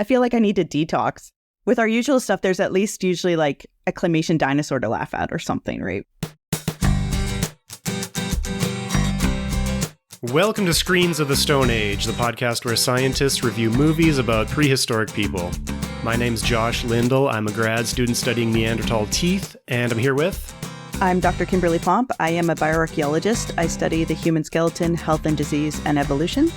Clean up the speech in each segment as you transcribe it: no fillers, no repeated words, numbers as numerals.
I feel like I need to detox. With our usual stuff, there's at least usually like a claymation dinosaur to laugh at or something, right? Welcome to Screens of the Stone Age, the podcast where scientists review movies about prehistoric people. My name's Josh Lindell. I'm a grad student studying Neanderthal teeth, and I'm here with... I'm Dr. Kimberly Pomp. I am a bioarchaeologist. I study the human skeleton, health and disease, and evolution.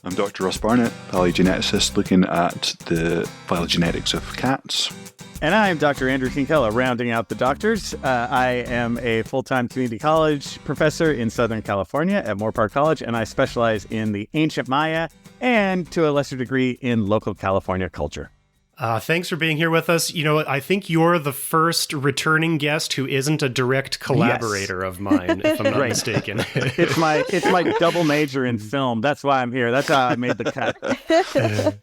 I'm Dr. Ross Barnett, paleogeneticist looking at the phylogenetics of cats. And I'm Dr. Andrew Kinkella, rounding out the doctors. I am a full-time community college professor in Southern California at Moorpark College, and I specialize in the ancient Maya and, to a lesser degree, in local California culture. Thanks for being here with us. You know, I think you're the first returning guest who isn't a direct collaborator of mine, if I'm not mistaken. It's my double major in film. That's why I'm here. That's how I made the cut.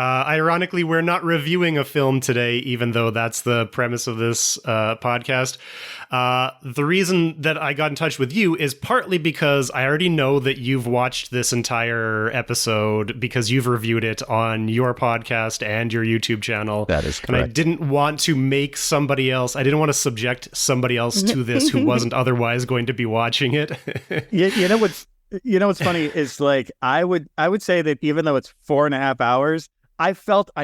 Ironically, we're not reviewing a film today, even though that's the premise of this podcast. The reason that I got in touch with you is partly because I already know that you've watched this entire episode because you've reviewed it on your podcast and your YouTube channel. That is correct. And I didn't want to make somebody else, I didn't want to subject somebody else to this who wasn't otherwise going to be watching it. You know what's funny is, like, I would say that even though it's 4.5 hours, I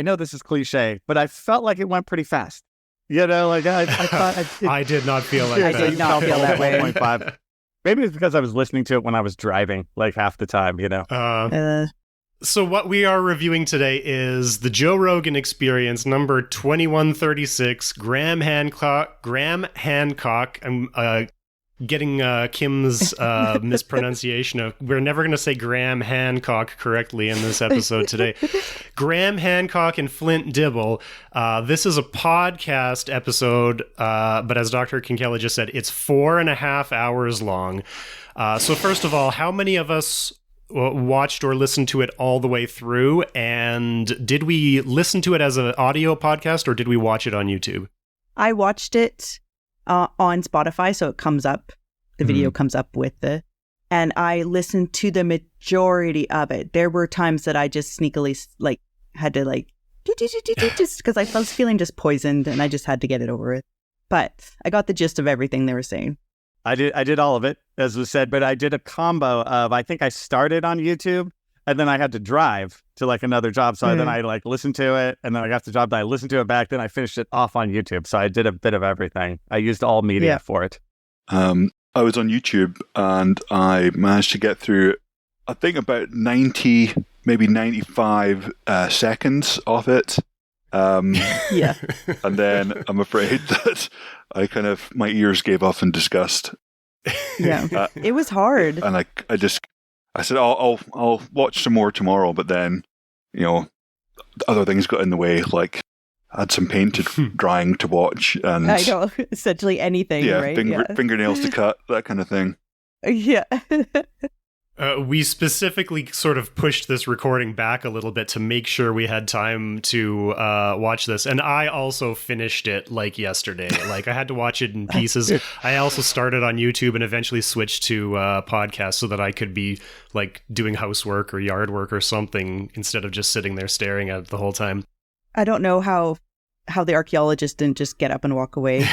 know this is cliche, but I felt like it went pretty fast. You know, like I thought... I did not feel like that. I did not feel that way. 1.5. Maybe it's because I was listening to it when I was driving, like half the time, you know? So what we are reviewing today is the Joe Rogan Experience, number 2136, Graham Hancock. I'm getting Kim's mispronunciation of... We're never going to say Graham Hancock correctly in this episode today. Graham Hancock and Flint Dibble. This is a podcast episode, but as Dr. Kinkella just said, it's 4.5 hours long. So first of all, how many of us watched or listened to it all the way through? And did we listen to it as an audio podcast or did we watch it on YouTube? I watched it on Spotify, so it comes up, the video comes up with and I listened to the majority of it. There were times that I just sneakily had to just because I was feeling just poisoned and I just had to get it over with. But I got the gist of everything they were saying. I did all of it, as was said, but I did a combo of, I think I started on YouTube and then I had to drive to another job. So then I listened to it and then I got the job and I listened to it back. Then I finished it off on YouTube. So I did a bit of everything. I used all media for it. I was on YouTube and I managed to get through, I think, about 90, maybe 95 seconds of it. Yeah. And then I'm afraid that my ears gave off in disgust. Yeah. It was hard. And I said, I'll watch some more tomorrow, but then, other things got in the way, like I had some paint to drying to watch, and I know, essentially anything, right? Fingernails to cut, that kind of thing. Yeah. We specifically sort of pushed this recording back a little bit to make sure we had time to watch this. And I also finished it yesterday. I had to watch it in pieces. I also started on YouTube and eventually switched to podcasts so that I could be doing housework or yard work or something instead of just sitting there staring at it the whole time. I don't know how the archaeologist didn't just get up and walk away.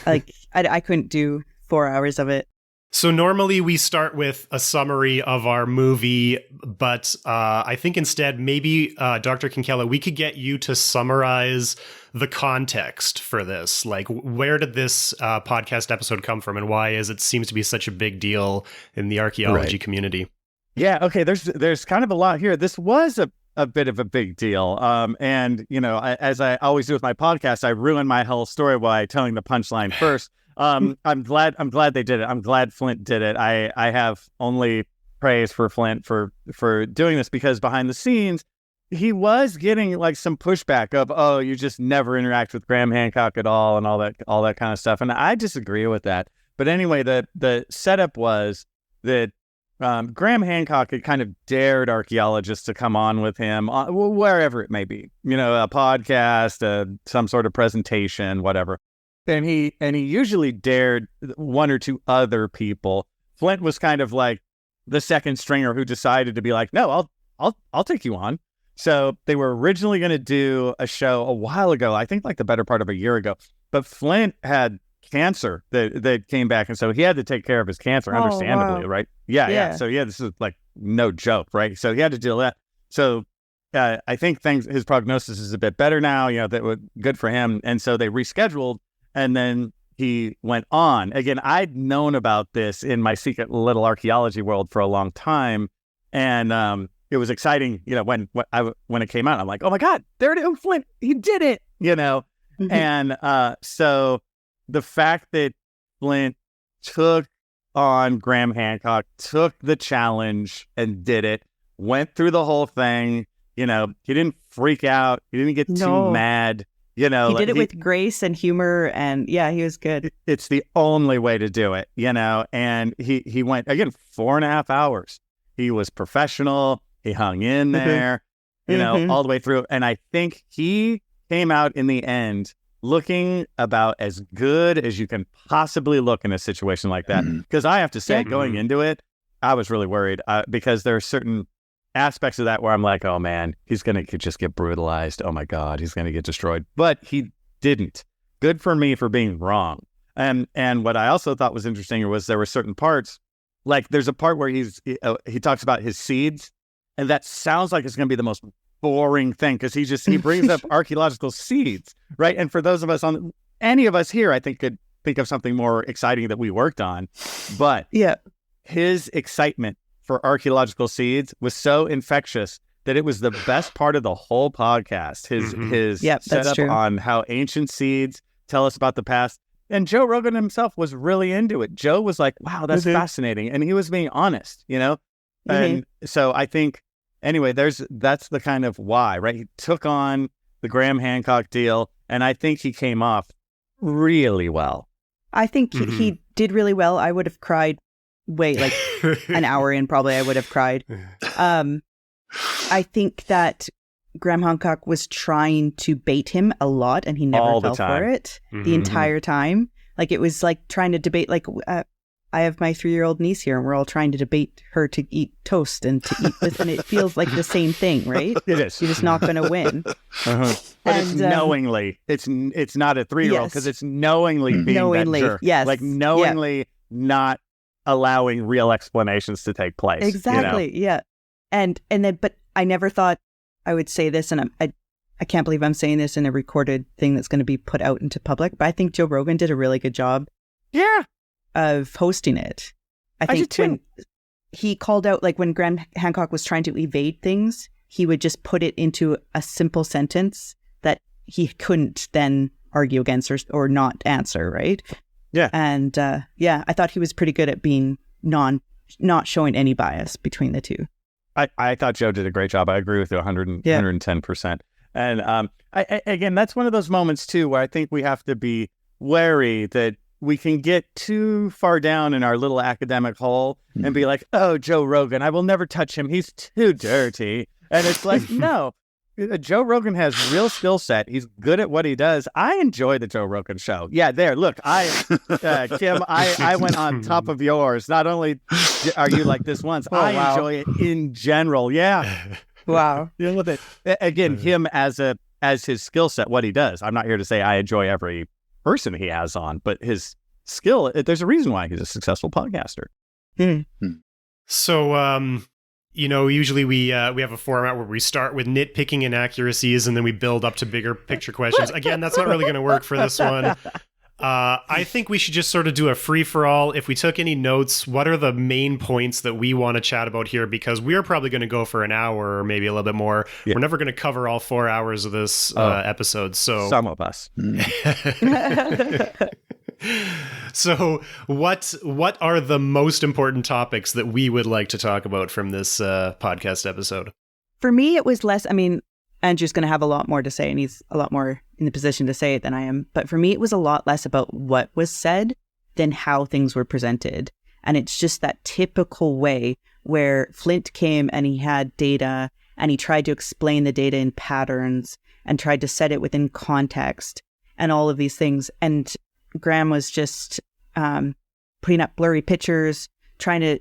I couldn't do 4 hours of it. So normally we start with a summary of our movie, but I think instead maybe, Dr. Kinkella, we could get you to summarize the context for this. Where did this podcast episode come from and why seems to be such a big deal in the archaeology community? Yeah, okay, there's kind of a lot here. This was a bit of a big deal. And, as I always do with my podcast, I ruin my whole story by telling the punchline first. I'm glad they did it. I'm glad Flint did it. I have only praise for Flint for doing this, because behind the scenes, he was getting some pushback of, oh, you just never interact with Graham Hancock at all and all that kind of stuff. And I disagree with that. But anyway, the setup was that Graham Hancock had kind of dared archaeologists to come on with him, wherever it may be, a podcast, some sort of presentation, whatever. And he usually dared one or two other people. Flint was kind of the second stringer who decided to be no, I'll take you on. So they were originally going to do a show a while ago, I think like the better part of a year ago, but Flint had cancer that came back. And so he had to take care of his cancer, understandably, wow. right? Yeah. So this is like no joke, right? So he had to deal with that. So I think his prognosis is a bit better now, that was good for him. And so they rescheduled, and then he went on. Again, I'd known about this in my secret little archaeology world for a long time. And it was exciting, when it came out. I'm like, oh my God, there it is, Flint, he did it, And so the fact that Flint took on Graham Hancock, took the challenge and did it, went through the whole thing, he didn't freak out, he didn't get too mad, he did it with grace and humor, and he was good. It's the only way to do it, and he went, again, 4.5 hours. He was professional. He hung in there, all the way through. And I think he came out in the end looking about as good as you can possibly look in a situation like that. Because I have to say, going into it, I was really worried because there are certain aspects of that where I'm like, oh man, he's going to just get brutalized. Oh my God, he's going to get destroyed. But he didn't. Good for me for being wrong. And what I also thought was interesting was there were certain parts, like there's a part where he talks about his seeds, and that sounds like it's going to be the most boring thing because he brings up archaeological seeds, right? And for those of us any of us here, I think could think of something more exciting that we worked on. But his excitement for archaeological seeds was so infectious that it was the best part of the whole podcast. His setup on how ancient seeds tell us about the past. And Joe Rogan himself was really into it. Joe was like, wow, that's fascinating. And he was being honest, And so I think, anyway, that's the kind of why, right? He took on the Graham Hancock deal, and I think he came off really well. I think he did really well. I would have cried like an hour in, probably I would have cried. I think that Graham Hancock was trying to bait him a lot, and he never fell for it the entire time. Like, it was like trying to debate, like, I have my 3-year-old niece here, and we're all trying to debate her to eat toast and to eat this, and it feels like the same thing, right? It is. You're just not going to win. But it's knowingly. It's not a 3-year-old because it's knowingly being that jerk. Yes. Like knowingly not allowing real explanations to take place. Exactly. Yeah. And then, but I never thought I would say this, and I can't believe I'm saying this in a recorded thing that's going to be put out into public, but I think Joe Rogan did a really good job. Yeah. Of hosting it. I think when he called out, like when Graham Hancock was trying to evade things, he would just put it into a simple sentence that he couldn't then argue against or not answer, right? Yeah. And I thought he was pretty good at being not showing any bias between the two. I thought Joe did a great job. I agree with you 110%. And again, that's one of those moments too where I think we have to be wary that we can get too far down in our little academic hole and be like, oh, Joe Rogan, I will never touch him. He's too dirty. And it's like, no, Joe Rogan has real skill set. He's good at what he does. I enjoy the Joe Rogan show. Yeah, there, look, Kim, I went on top of yours. Not only are you like this once, enjoy it in general. Yeah. Wow. Deal with it. Again, him as his skill set, what he does. I'm not here to say I enjoy every person he has on, but his skill, there's a reason why he's a successful podcaster. So, usually we have a format where we start with nitpicking inaccuracies and then we build up to bigger picture questions. Again, that's not really going to work for this one. I think we should just sort of do a free-for-all. If we took any notes, what are the main points that we want to chat about here? Because we're probably going to go for an hour or maybe a little bit more. Yeah. We're never going to cover all 4 hours of this episode. So some of us. So what are the most important topics that we would like to talk about from this podcast episode? For me, it was less, Andrew's going to have a lot more to say, and he's a lot more in the position to say it than I am. But for me, it was a lot less about what was said than how things were presented. And it's just that typical way where Flint came and he had data and he tried to explain the data in patterns and tried to set it within context and all of these things. And Graham was just putting up blurry pictures, trying to,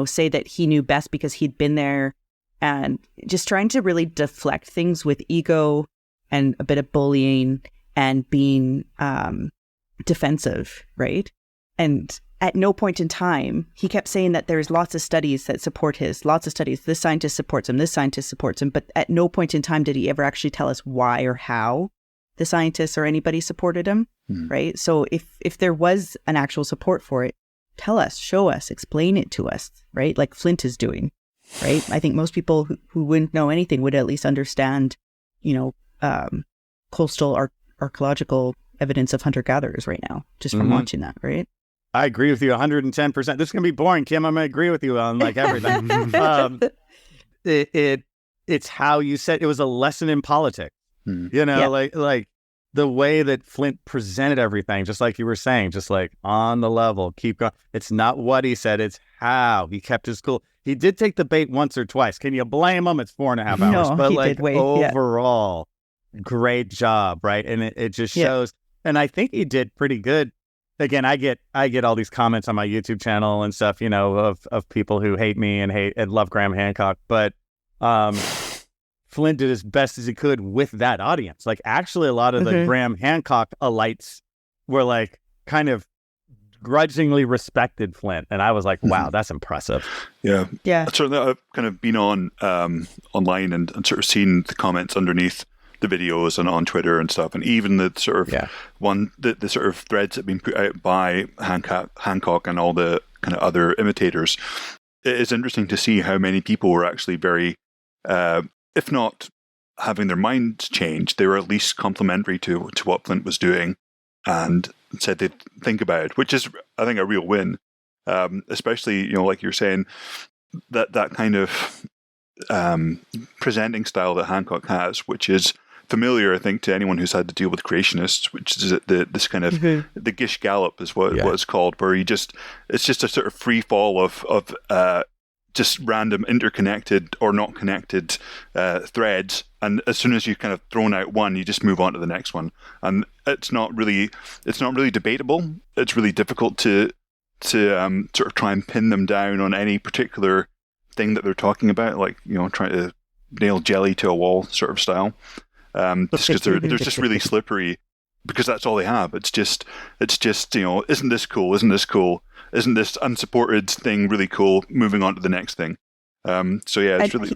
say that he knew best because he'd been there and just trying to really deflect things with ego and a bit of bullying and being defensive, right? And at no point in time, he kept saying that there's lots of studies that support lots of studies. This scientist supports him, this scientist supports him. But at no point in time did he ever actually tell us why or how the scientists or anybody supported him, right? So if there was an actual support for it, tell us, show us, explain it to us, right? Like Flint is doing, right? I think most people who wouldn't know anything would at least understand, coastal archaeological evidence of hunter-gatherers right now, just from watching that, right? I agree with you 110%. This is going to be boring, Kim. I'm going to agree with you on like everything. It's how you said it was a lesson in politics. Like the way that Flint presented everything, just like you were saying, just like on the level, keep going. It's not what he said, it's how he kept his cool. He did take the bait once or twice. Can you blame him? It's 4.5 hours. No, but he like did wait, overall, great job, right? And it just shows. And I think he did pretty good. Again, I get all these comments on my YouTube channel and stuff, of people who hate me and love Graham Hancock. But Flint did as best as he could with that audience. Like actually a lot of the Graham Hancock elites were like kind of grudgingly respected Flint. And I was like, wow, that's impressive. Yeah. Certainly I've kind of been on online and sort of seen the comments underneath the videos and on Twitter and stuff, and even the sort of the sort of threads that have been put out by Hancock and all the kind of other imitators. It is interesting to see how many people were actually very, if not having their minds changed, they were at least complimentary to what Flint was doing and said they'd think about it, which is, I think, a real win. Especially, like you're saying, that kind of presenting style that Hancock has, which is familiar, I think, to anyone who's had to deal with creationists, which is this kind of the Gish Gallop is what it's called, where it's just a sort of free fall of just random interconnected or not connected threads, and as soon as you've kind of thrown out one, you just move on to the next one, and it's not really debatable. It's really difficult to sort of try and pin them down on any particular thing that they're talking about, like trying to nail jelly to a wall sort of style. Just because they're just really slippery, because that's all they have. It's just isn't this cool? Isn't this cool? Isn't this unsupported thing really cool? Moving on to the next thing. It's really.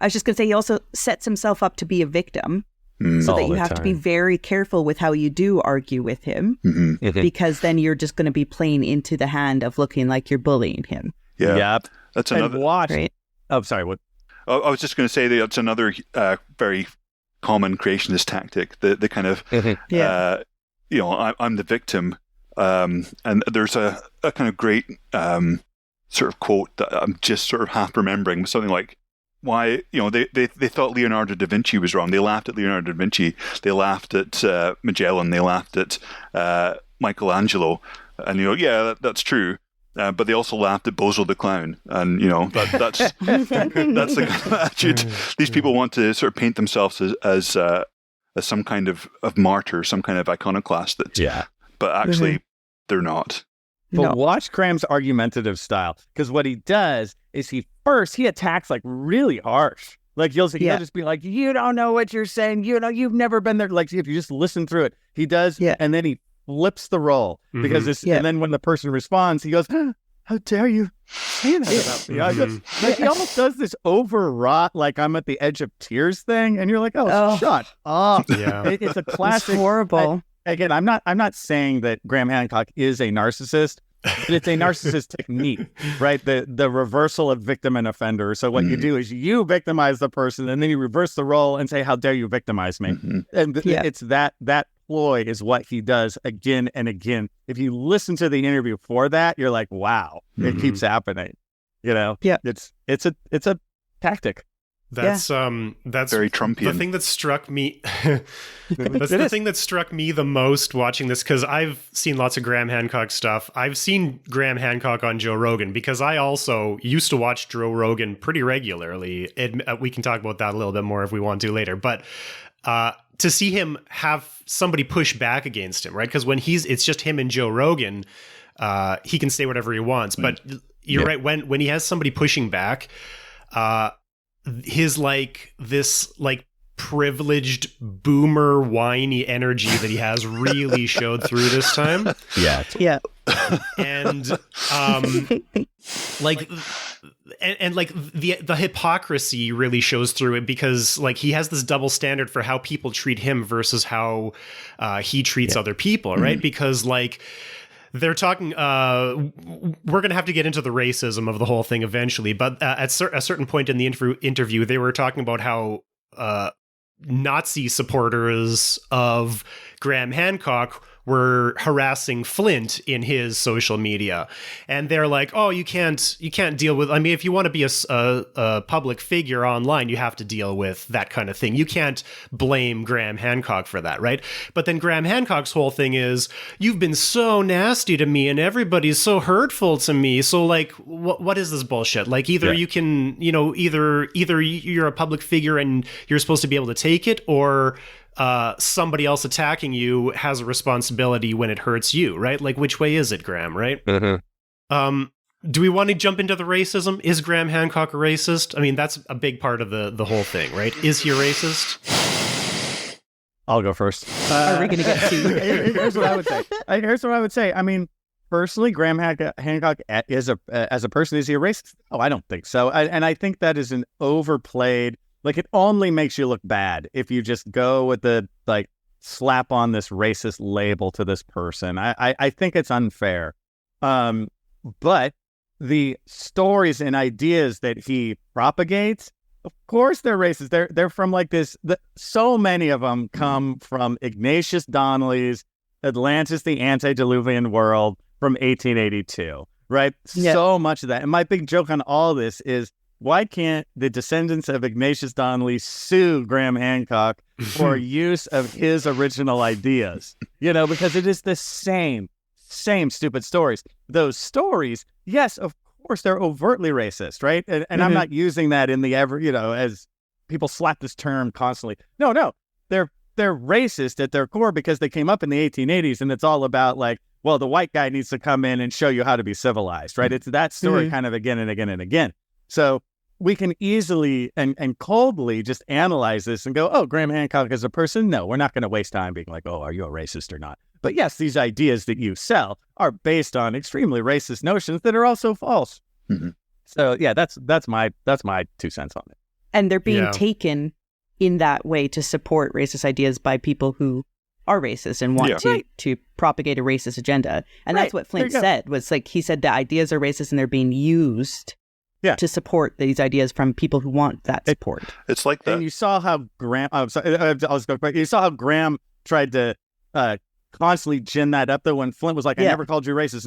I was just going to say, he also sets himself up to be a victim, so that you have to be very careful with how you do argue with him, because then you're just going to be playing into the hand of looking like you're bullying him. Yeah. Yep. That's another. Right? Oh, sorry. What? I was just going to say that it's another very common creationist tactic. The kind of I'm the victim, and there's a kind of great sort of quote that I'm just sort of half remembering, something like, why they thought Leonardo da Vinci was wrong. They laughed at Leonardo da Vinci. They laughed at Magellan. They laughed at Michelangelo, and that's true. But they also laughed at Bozo the Clown, and that's that's the kind of attitude. These people want to sort of paint themselves as some kind of martyr, some kind of iconoclast. But actually, they're not. But watch Graham's argumentative style, because what he does is he attacks like really harsh. Like he'll just be like, "You don't know what you're saying. You've never been there." Like if you just listen through it, he does, and then he flips the role, because and then when the person responds, he goes, "How dare you say that about me?" Like he almost does this overwrought, like I'm at the edge of tears thing, and you're like, "Oh. Shut up!" Yeah, it's a classic. It's horrible. Again, I'm not saying that Graham Hancock is a narcissist, but it's a narcissist technique, right? The reversal of victim and offender. So what you do is you victimize the person, and then you reverse the role and say, "How dare you victimize me?" And it's that ploy is what he does again and again. If you listen to the interview for that, you're like, wow, it keeps happening. It's a tactic. That's very Trumpian. The thing that struck me. That's the thing that struck me the most watching this, because I've seen lots of Graham Hancock stuff. I've seen Graham Hancock on Joe Rogan, because I also used to watch Joe Rogan pretty regularly. We can talk about that a little bit more if we want to later, but to see him have somebody push back against him, right? Because when it's just him and Joe Rogan, he can say whatever he wants. But you're right, when he has somebody pushing back, his like this like privileged boomer whiny energy that he has really showed through this time. Yeah. And like and like the hypocrisy really shows through it, because like he has this double standard for how people treat him versus how he treats other people, right? Because like they're talking we're going to have to get into the racism of the whole thing eventually, but at a certain point in the interview they were talking about how Nazi supporters of Graham Hancock were harassing Flint in his social media, and they're like, "Oh, you can't deal with. I mean, if you want to be a public figure online, you have to deal with that kind of thing. You can't blame Graham Hancock for that, right?" But then Graham Hancock's whole thing is, "You've been so nasty to me, and everybody's so hurtful to me. So, like, what is this bullshit? Like, either you can, either you're a public figure and you're supposed to be able to take it, or somebody else attacking you has a responsibility when it hurts you, right? Like, which way is it, Graham, right?" Do we want to jump into the racism? Is Graham Hancock a racist? I mean, that's a big part of the whole thing, right? Is he a racist? I'll go first. Are we going to get to? Here's what I would say. I mean, personally, Graham Hancock as a person, is he a racist? Oh, I don't think so. And I think that is an overplayed. Like, it only makes you look bad if you just go with the, like, slap on this racist label to this person. I think it's unfair. But the stories and ideas that he propagates, of course they're racist. They're from like this, so many of them come from Ignatius Donnelly's Atlantis, the Antediluvian World from 1882, right? Yeah. So much of that. And my big joke on all this is, why can't the descendants of Ignatius Donnelly sue Graham Hancock for use of his original ideas? Because it is the same stupid stories. Those stories, yes, of course, they're overtly racist, right? And I'm not using that in the as people slap this term constantly. No, they're racist at their core because they came up in the 1880s, and it's all about like, well, the white guy needs to come in and show you how to be civilized, right? It's that story kind of again and again and again. So we can easily and coldly just analyze this and go, oh, Graham Hancock is a person? No, we're not going to waste time being like, oh, are you a racist or not? But yes, these ideas that you sell are based on extremely racist notions that are also false. So yeah, that's my 2 cents on it. And they're being taken in that way to support racist ideas by people who are racist and want to propagate a racist agenda. And that's what Flint said, was like, he said the ideas are racist and they're being used to support these ideas from people who want that support. It's like that. And you saw how Graham, you saw how Graham tried to constantly gin that up, though, when Flint was like, I never called you racist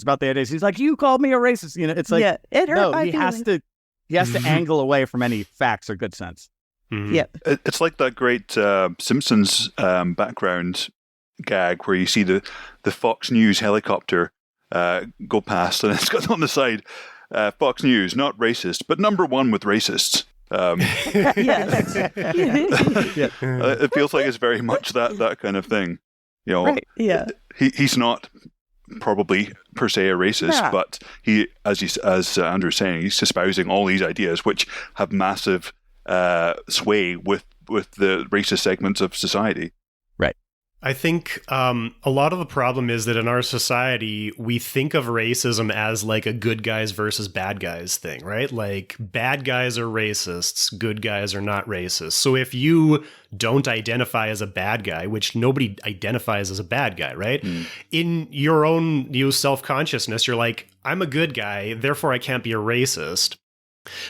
about the ideas. He's like, you called me a racist. It's like, it hurt my feelings. He has to angle away from any facts or good sense. It's like that great Simpsons background gag where you see the Fox News helicopter go past, and it's got on the side, Fox News, not racist, but #1 with racists. It feels like it's very much that kind of thing. He's not probably per se a racist, but he, as Andrew's saying, he's espousing all these ideas which have massive sway with the racist segments of society. Right. I think a lot of the problem is that in our society, we think of racism as like a good guys versus bad guys thing, right? Like, bad guys are racists, good guys are not racist. So if you don't identify as a bad guy, which nobody identifies as a bad guy, right? In your own self-consciousness, you're like, I'm a good guy, therefore I can't be a racist.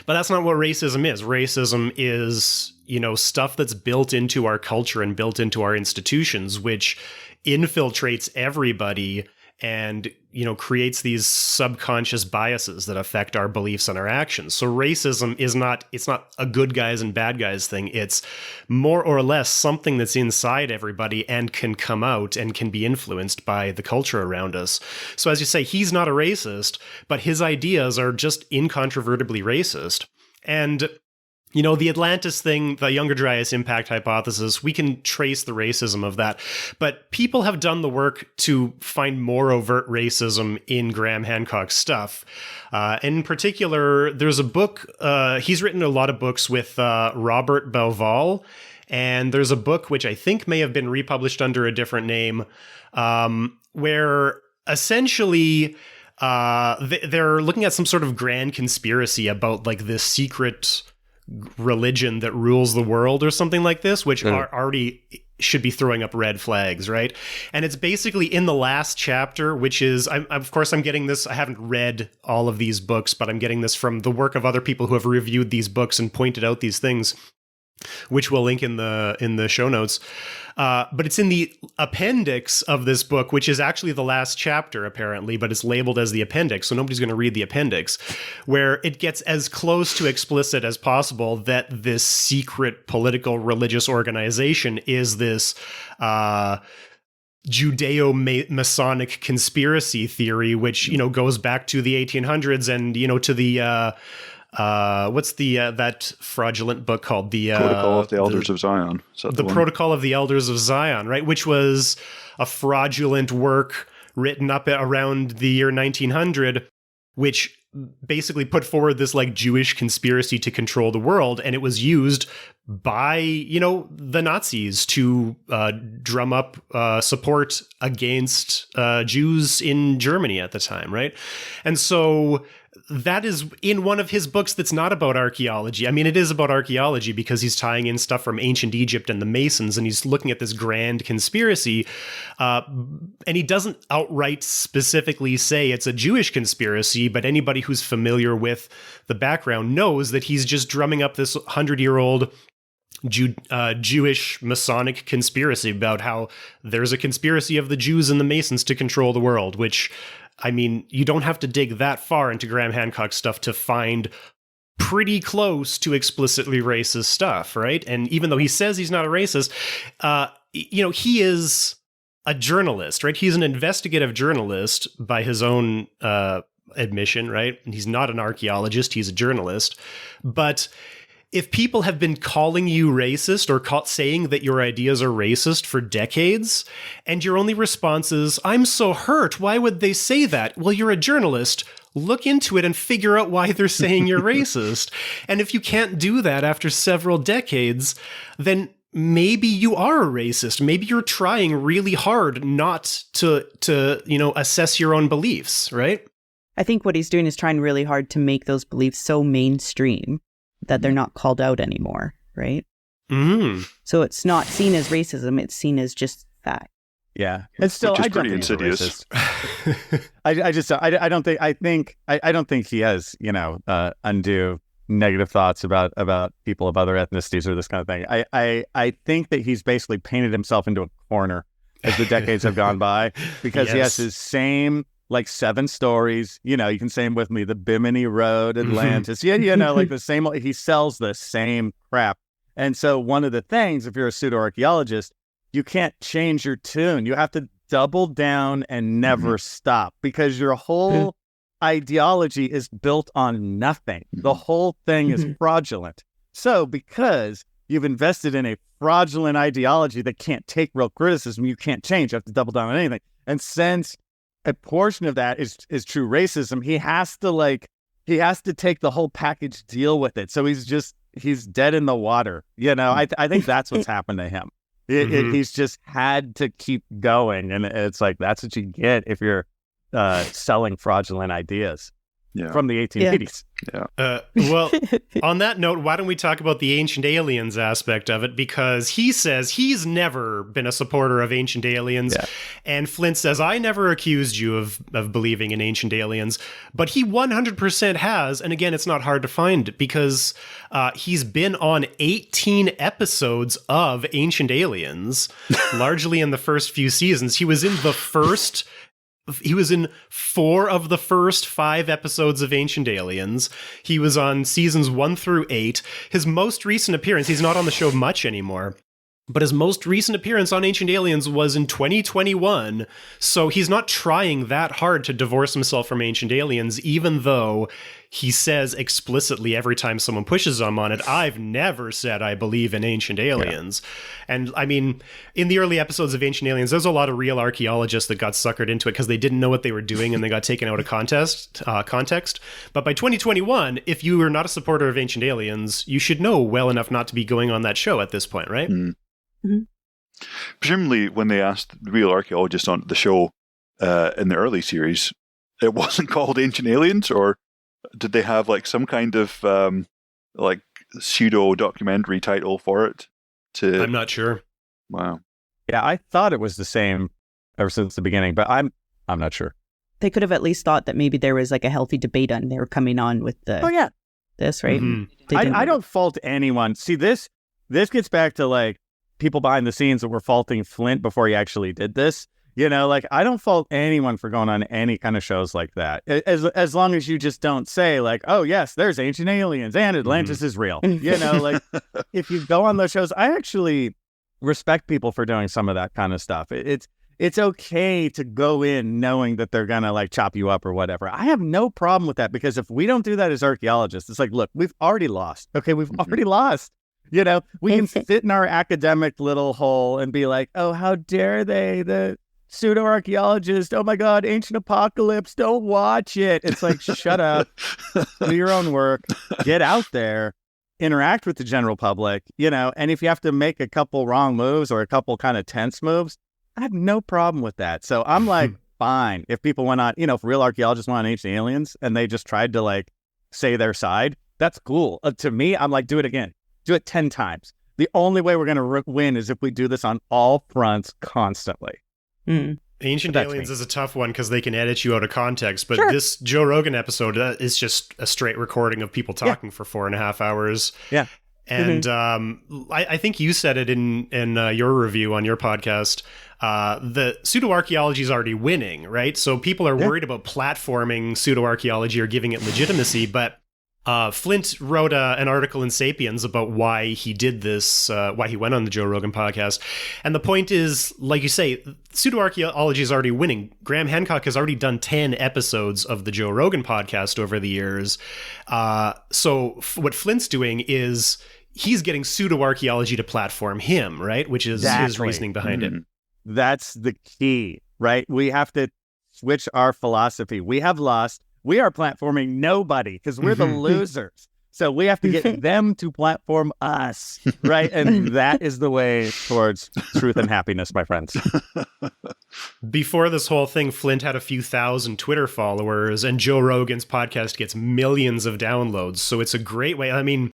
But that's not what racism is. Racism is, stuff that's built into our culture and built into our institutions, which infiltrates everybody and, creates these subconscious biases that affect our beliefs and our actions. So racism it's not a good guys and bad guys thing. It's more or less something that's inside everybody and can come out and can be influenced by the culture around us. So as you say, he's not a racist, but his ideas are just incontrovertibly racist. And the Atlantis thing, the Younger Dryas impact hypothesis, we can trace the racism of that. But people have done the work to find more overt racism in Graham Hancock's stuff. In particular, there's a book, he's written a lot of books with Robert Bauval, and there's a book which I think may have been republished under a different name, where essentially they're looking at some sort of grand conspiracy about like this secret religion that rules the world or something like this, which are already should be throwing up red flags, right? And it's basically in the last chapter, which is, of course, I'm getting this, I haven't read all of these books, but I'm getting this from the work of other people who have reviewed these books and pointed out these things, which we'll link in the show notes. But it's in the appendix of this book, which is actually the last chapter, apparently, but it's labeled as the appendix, so nobody's going to read the appendix, where it gets as close to explicit as possible that this secret political religious organization is this Judeo-Masonic conspiracy theory, which, goes back to the 1800s and, to the... what's the that fraudulent book called? The Protocol of the Elders of Zion. The Protocol of the Elders of Zion, right? Which was a fraudulent work written up around the year 1900, which basically put forward this like Jewish conspiracy to control the world, and it was used by the Nazis to drum up support against Jews in Germany at the time, right? And so that is in one of his books that's not about archaeology. I mean, it is about archaeology because he's tying in stuff from ancient Egypt and the Masons, and he's looking at this grand conspiracy. And he doesn't outright specifically say it's a Jewish conspiracy, but anybody who's familiar with the background knows that he's just drumming up this 100-year-old Jewish Masonic conspiracy about how there's a conspiracy of the Jews and the Masons to control the world, which... I mean, you don't have to dig that far into Graham Hancock's stuff to find pretty close to explicitly racist stuff, right? And even though he says he's not a racist, he is a journalist, right? He's an investigative journalist by his own admission, right? And he's not an archaeologist, he's a journalist. But if people have been calling you racist or saying that your ideas are racist for decades, and your only response is, I'm so hurt, why would they say that? Well, you're a journalist. Look into it and figure out why they're saying you're racist. And if you can't do that after several decades, then maybe you are a racist. Maybe you're trying really hard not to assess your own beliefs, right? I think what he's doing is trying really hard to make those beliefs so mainstream that they're not called out anymore, right? So it's not seen as racism; it's seen as just fact. Yeah, it's still which is pretty insidious. I don't think he has undue negative thoughts about people of other ethnicities or this kind of thing. I think that he's basically painted himself into a corner as the decades have gone by because he has his same. Like 7 stories, you can say them with me, the Bimini Road, Atlantis, like the same, he sells the same crap. And so one of the things, if you're a pseudo-archaeologist, you can't change your tune. You have to double down and never stop because your whole ideology is built on nothing. The whole thing is fraudulent. So because you've invested in a fraudulent ideology that can't take real criticism, you can't change, you have to double down on anything. And since a portion of that is true racism, he has to take the whole package deal with it. So he's dead in the water. I think that's what's happened to him. He's just had to keep going. And it's like, that's what you get if you're selling fraudulent ideas from the 1880s. Yeah. Well, on that note, why don't we talk about the ancient aliens aspect of it? Because he says he's never been a supporter of ancient aliens. Yeah. And Flint says, I never accused you of believing in ancient aliens. But he 100% has. And again, it's not hard to find because he's been on 18 episodes of Ancient Aliens, largely in the first few seasons. He was in 4 of the first 5 episodes of Ancient Aliens. He was on seasons 1 through 8. His most recent appearance, he's not on the show much anymore, but his most recent appearance on Ancient Aliens was in 2021. So he's not trying that hard to divorce himself from Ancient Aliens, even though he says explicitly every time someone pushes him on it, I've never said I believe in ancient aliens. Yeah. And I mean, in the early episodes of Ancient Aliens, there's a lot of real archaeologists that got suckered into it because they didn't know what they were doing and they got taken out of context. But by 2021, if you are not a supporter of Ancient Aliens, you should know well enough not to be going on that show at this point, right? Mm-hmm. Presumably, when they asked the real archaeologists on the show in the early series, it wasn't called Ancient Aliens, or did they have like some kind of like pseudo documentary title for it? I'm not sure. Wow. Yeah, I thought it was the same ever since the beginning, but I'm not sure. They could have at least thought that maybe there was like a healthy debate on they were coming on with the this, right? Mm-hmm. I don't fault anyone. See, this gets back to like people behind the scenes that were faulting Flint before he actually did this. You know, like I don't fault anyone for going on any kind of shows like that. As long as you just don't say like, oh yes, there's ancient aliens and Atlantis is real. You know, like if you go on those shows, I actually respect people for doing some of that kind of stuff. It's okay to go in knowing that they're gonna like chop you up or whatever. I have no problem with that, because if we don't do that as archaeologists, it's like, look, we've already lost. Okay, we've already lost. You know, we can sit in our academic little hole and be like, oh, how dare they, the pseudo-archaeologist, oh my God, ancient apocalypse, don't watch it. It's like, shut up, do your own work, get out there, interact with the general public, you know, and if you have to make a couple wrong moves or a couple kind of tense moves, I have no problem with that. So I'm like, fine. If people went on, you know, if real archaeologists went on ancient aliens and they just tried to like say their side, that's cool. To me, I'm like, do it again. Do it 10 times. The only way we're going to win is if we do this on all fronts constantly. Ancient Aliens is a tough one because they can edit you out of context, but Sure. this Joe Rogan episode is just a straight recording of people talking for 4.5 hours. Yeah. And I think you said it in your review on your podcast. The pseudo-archaeology is already winning, right? So people are worried about platforming pseudo-archaeology or giving it legitimacy, but Flint wrote an article in Sapiens about why he did this, why he went on the Joe Rogan podcast. And the point is, like you say, pseudo-archaeology is already winning. Graham Hancock has already done 10 episodes of the Joe Rogan podcast over the years. So what Flint's doing is he's getting pseudo-archaeology to platform him, right? Which is his reasoning behind it. That's the key, right? We have to switch our philosophy. We have lost. We are platforming nobody because we're the losers. So we have to get them to platform us, right? And that is the way towards truth and happiness, my friends. Before this whole thing, Flint had a few thousand Twitter followers, and Joe Rogan's podcast gets millions of downloads. So it's a great way. I mean,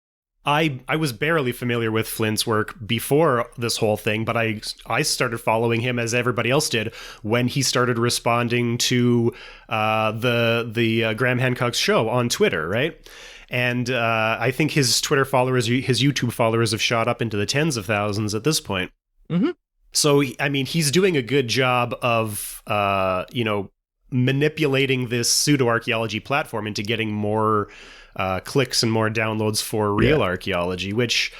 I was barely familiar with Flint's work before this whole thing, but I started following him as everybody else did when he started responding to the Graham Hancock's show on Twitter, right? And I think his Twitter followers, his YouTube followers have shot up into the tens of thousands at this point. So, I mean, he's doing a good job of, manipulating this pseudo-archaeology platform into getting more clicks and more downloads for real archaeology, which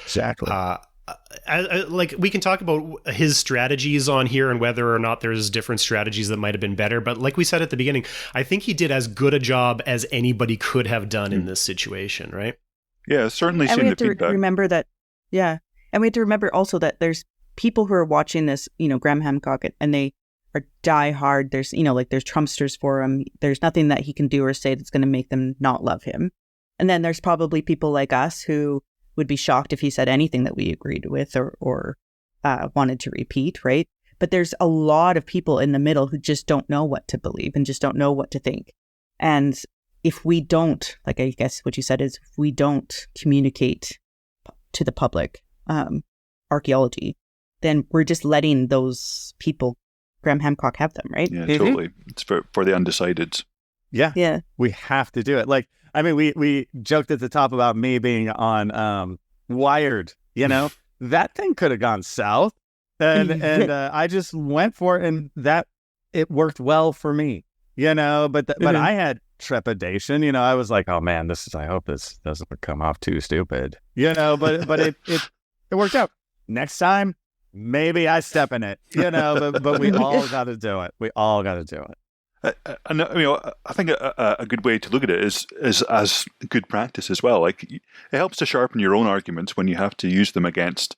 like we can talk about his strategies on here and whether or not there's different strategies that might have been better. But like we said at the beginning, I think he did as good a job as anybody could have done in this situation, right? Yeah, certainly. And we have to remember that. Yeah, and we have to remember also that there's people who are watching this, you know, Graham Hancock, and they are diehard. There's, you know, like there's Trumpsters for him. There's nothing that he can do or say that's going to make them not love him. And then there's probably people like us who would be shocked if he said anything that we agreed with or wanted to repeat, right? But there's a lot of people in the middle who just don't know what to believe and just don't know what to think. And if we don't, like I guess what you said is, if we don't communicate to the public archaeology, then we're just letting those people, Graham Hancock, have them, right? Yeah, totally. It's for the undecideds. Yeah. We have to do it. Like, I mean, we joked at the top about me being on Wired, you know, that thing could have gone south and I just went for it, and that it worked well for me, you know, but I had trepidation, you know, I was like, oh man, I hope this doesn't come off too stupid, you know, but it worked out. Next time, maybe I step in it, you know, but we all got to do it. We all got to do it. And I think a good way to look at it is as good practice as well. Like, it helps to sharpen your own arguments when you have to use them against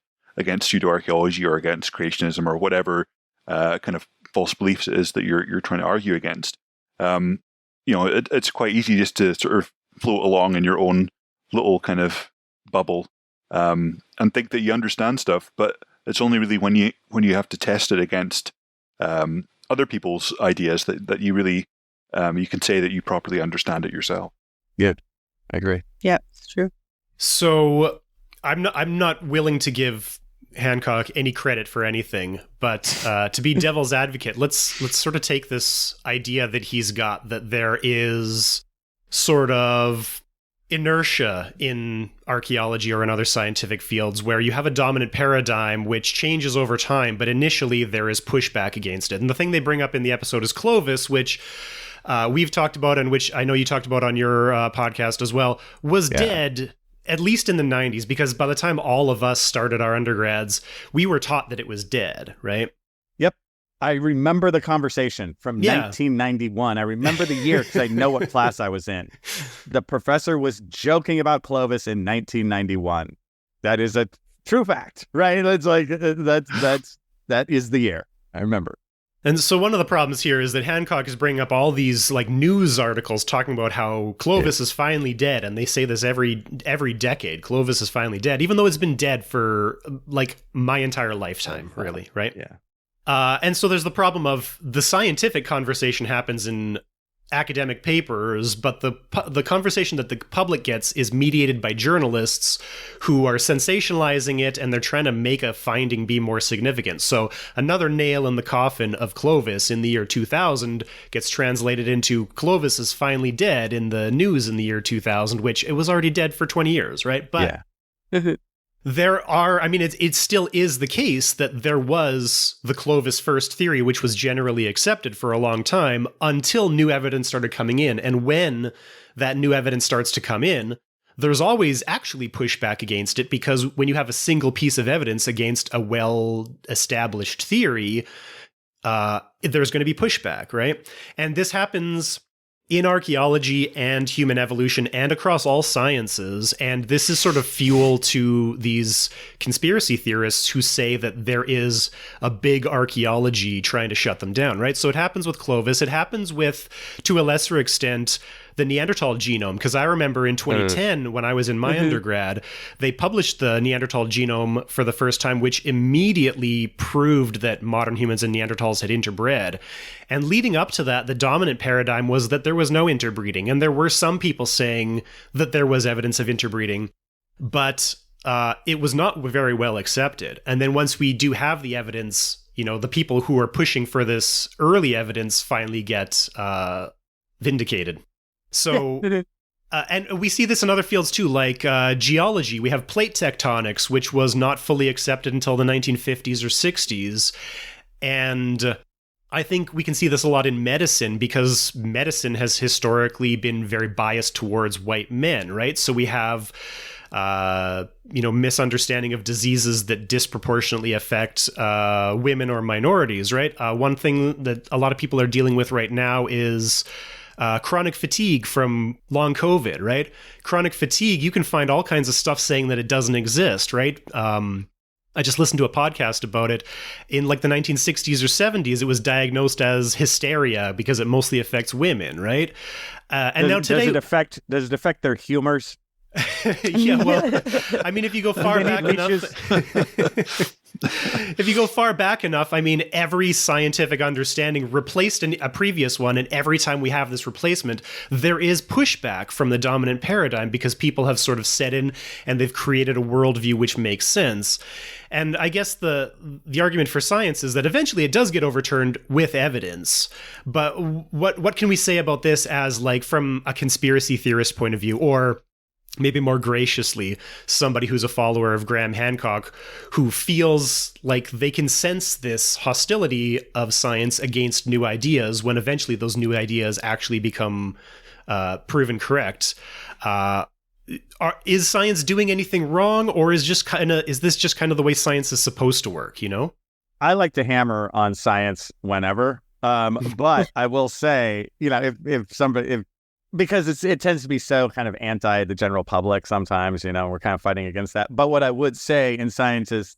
pseudo-archaeology or against creationism or whatever kind of false beliefs it is that you're trying to argue against. It's quite easy just to sort of float along in your own little kind of bubble and think that you understand stuff, but it's only really when you have to test it against other people's ideas that you really you can say that you properly understand it yourself. Yeah, I agree. Yeah, it's true. So I'm not willing to give Hancock any credit for anything, but to be devil's advocate, let's sort of take this idea that he's got, that there is sort of inertia in archaeology or in other scientific fields where you have a dominant paradigm which changes over time, but initially there is pushback against it. And the thing they bring up in the episode is Clovis, which we've talked about and which I know you talked about on your podcast as well, was dead at least in the 90s, because by the time all of us started our undergrads, we were taught that it was dead, right? Yep. I remember the conversation from 1991. I remember the year because I know what class I was in. The professor was joking about Clovis in 1991. That is a true fact, right? It's like that is the year. I remember. And so one of the problems here is that Hancock is bringing up all these like news articles talking about how Clovis is finally dead, and they say this every decade. Clovis is finally dead, even though it's been dead for like my entire lifetime, really, right? Yeah. And so there's the problem of the scientific conversation happens in academic papers, but the conversation that the public gets is mediated by journalists who are sensationalizing it, and they're trying to make a finding be more significant. So another nail in the coffin of Clovis in the year 2000 gets translated into Clovis is finally dead in the news in the year 2000, which it was already dead for 20 years, right? But there are, I mean, it still is the case that there was the Clovis first theory, which was generally accepted for a long time until new evidence started coming in. And when that new evidence starts to come in, there's always actually pushback against it, because when you have a single piece of evidence against a well-established theory, there's going to be pushback, right? And this happens in archaeology and human evolution and across all sciences. And this is sort of fuel to these conspiracy theorists who say that there is a big archaeology trying to shut them down, right? So it happens with Clovis. It happens with, to a lesser extent, the Neanderthal genome, because I remember in 2010, when I was in my undergrad, they published the Neanderthal genome for the first time, which immediately proved that modern humans and Neanderthals had interbred. And leading up to that, the dominant paradigm was that there was no interbreeding. And there were some people saying that there was evidence of interbreeding, but it was not very well accepted. And then once we do have the evidence, the people who are pushing for this early evidence finally get vindicated. So, and we see this in other fields too, like geology. We have plate tectonics, which was not fully accepted until the 1950s or 60s. And I think we can see this a lot in medicine, because medicine has historically been very biased towards white men, right? So we have misunderstanding of diseases that disproportionately affect women or minorities, right? One thing that a lot of people are dealing with right now is chronic fatigue from long COVID, right? Chronic fatigue, you can find all kinds of stuff saying that it doesn't exist, right? I just listened to a podcast about it. In like the 1960s or 70s, it was diagnosed as hysteria because it mostly affects women, right? Now today, does it affect their humors? Yeah, well, I mean, if you go far back enough, I mean, every scientific understanding replaced a previous one, and every time we have this replacement, there is pushback from the dominant paradigm because people have sort of set in and they've created a worldview which makes sense. And I guess the argument for science is that eventually it does get overturned with evidence. But what can we say about this as like from a conspiracy theorist point of view, or maybe more graciously, somebody who's a follower of Graham Hancock, who feels like they can sense this hostility of science against new ideas when eventually those new ideas actually become proven correct. Is science doing anything wrong, or is this just kind of the way science is supposed to work, I like to hammer on science whenever. But I will say, because it tends to be so kind of anti the general public sometimes, we're kind of fighting against that. But what I would say in scientists'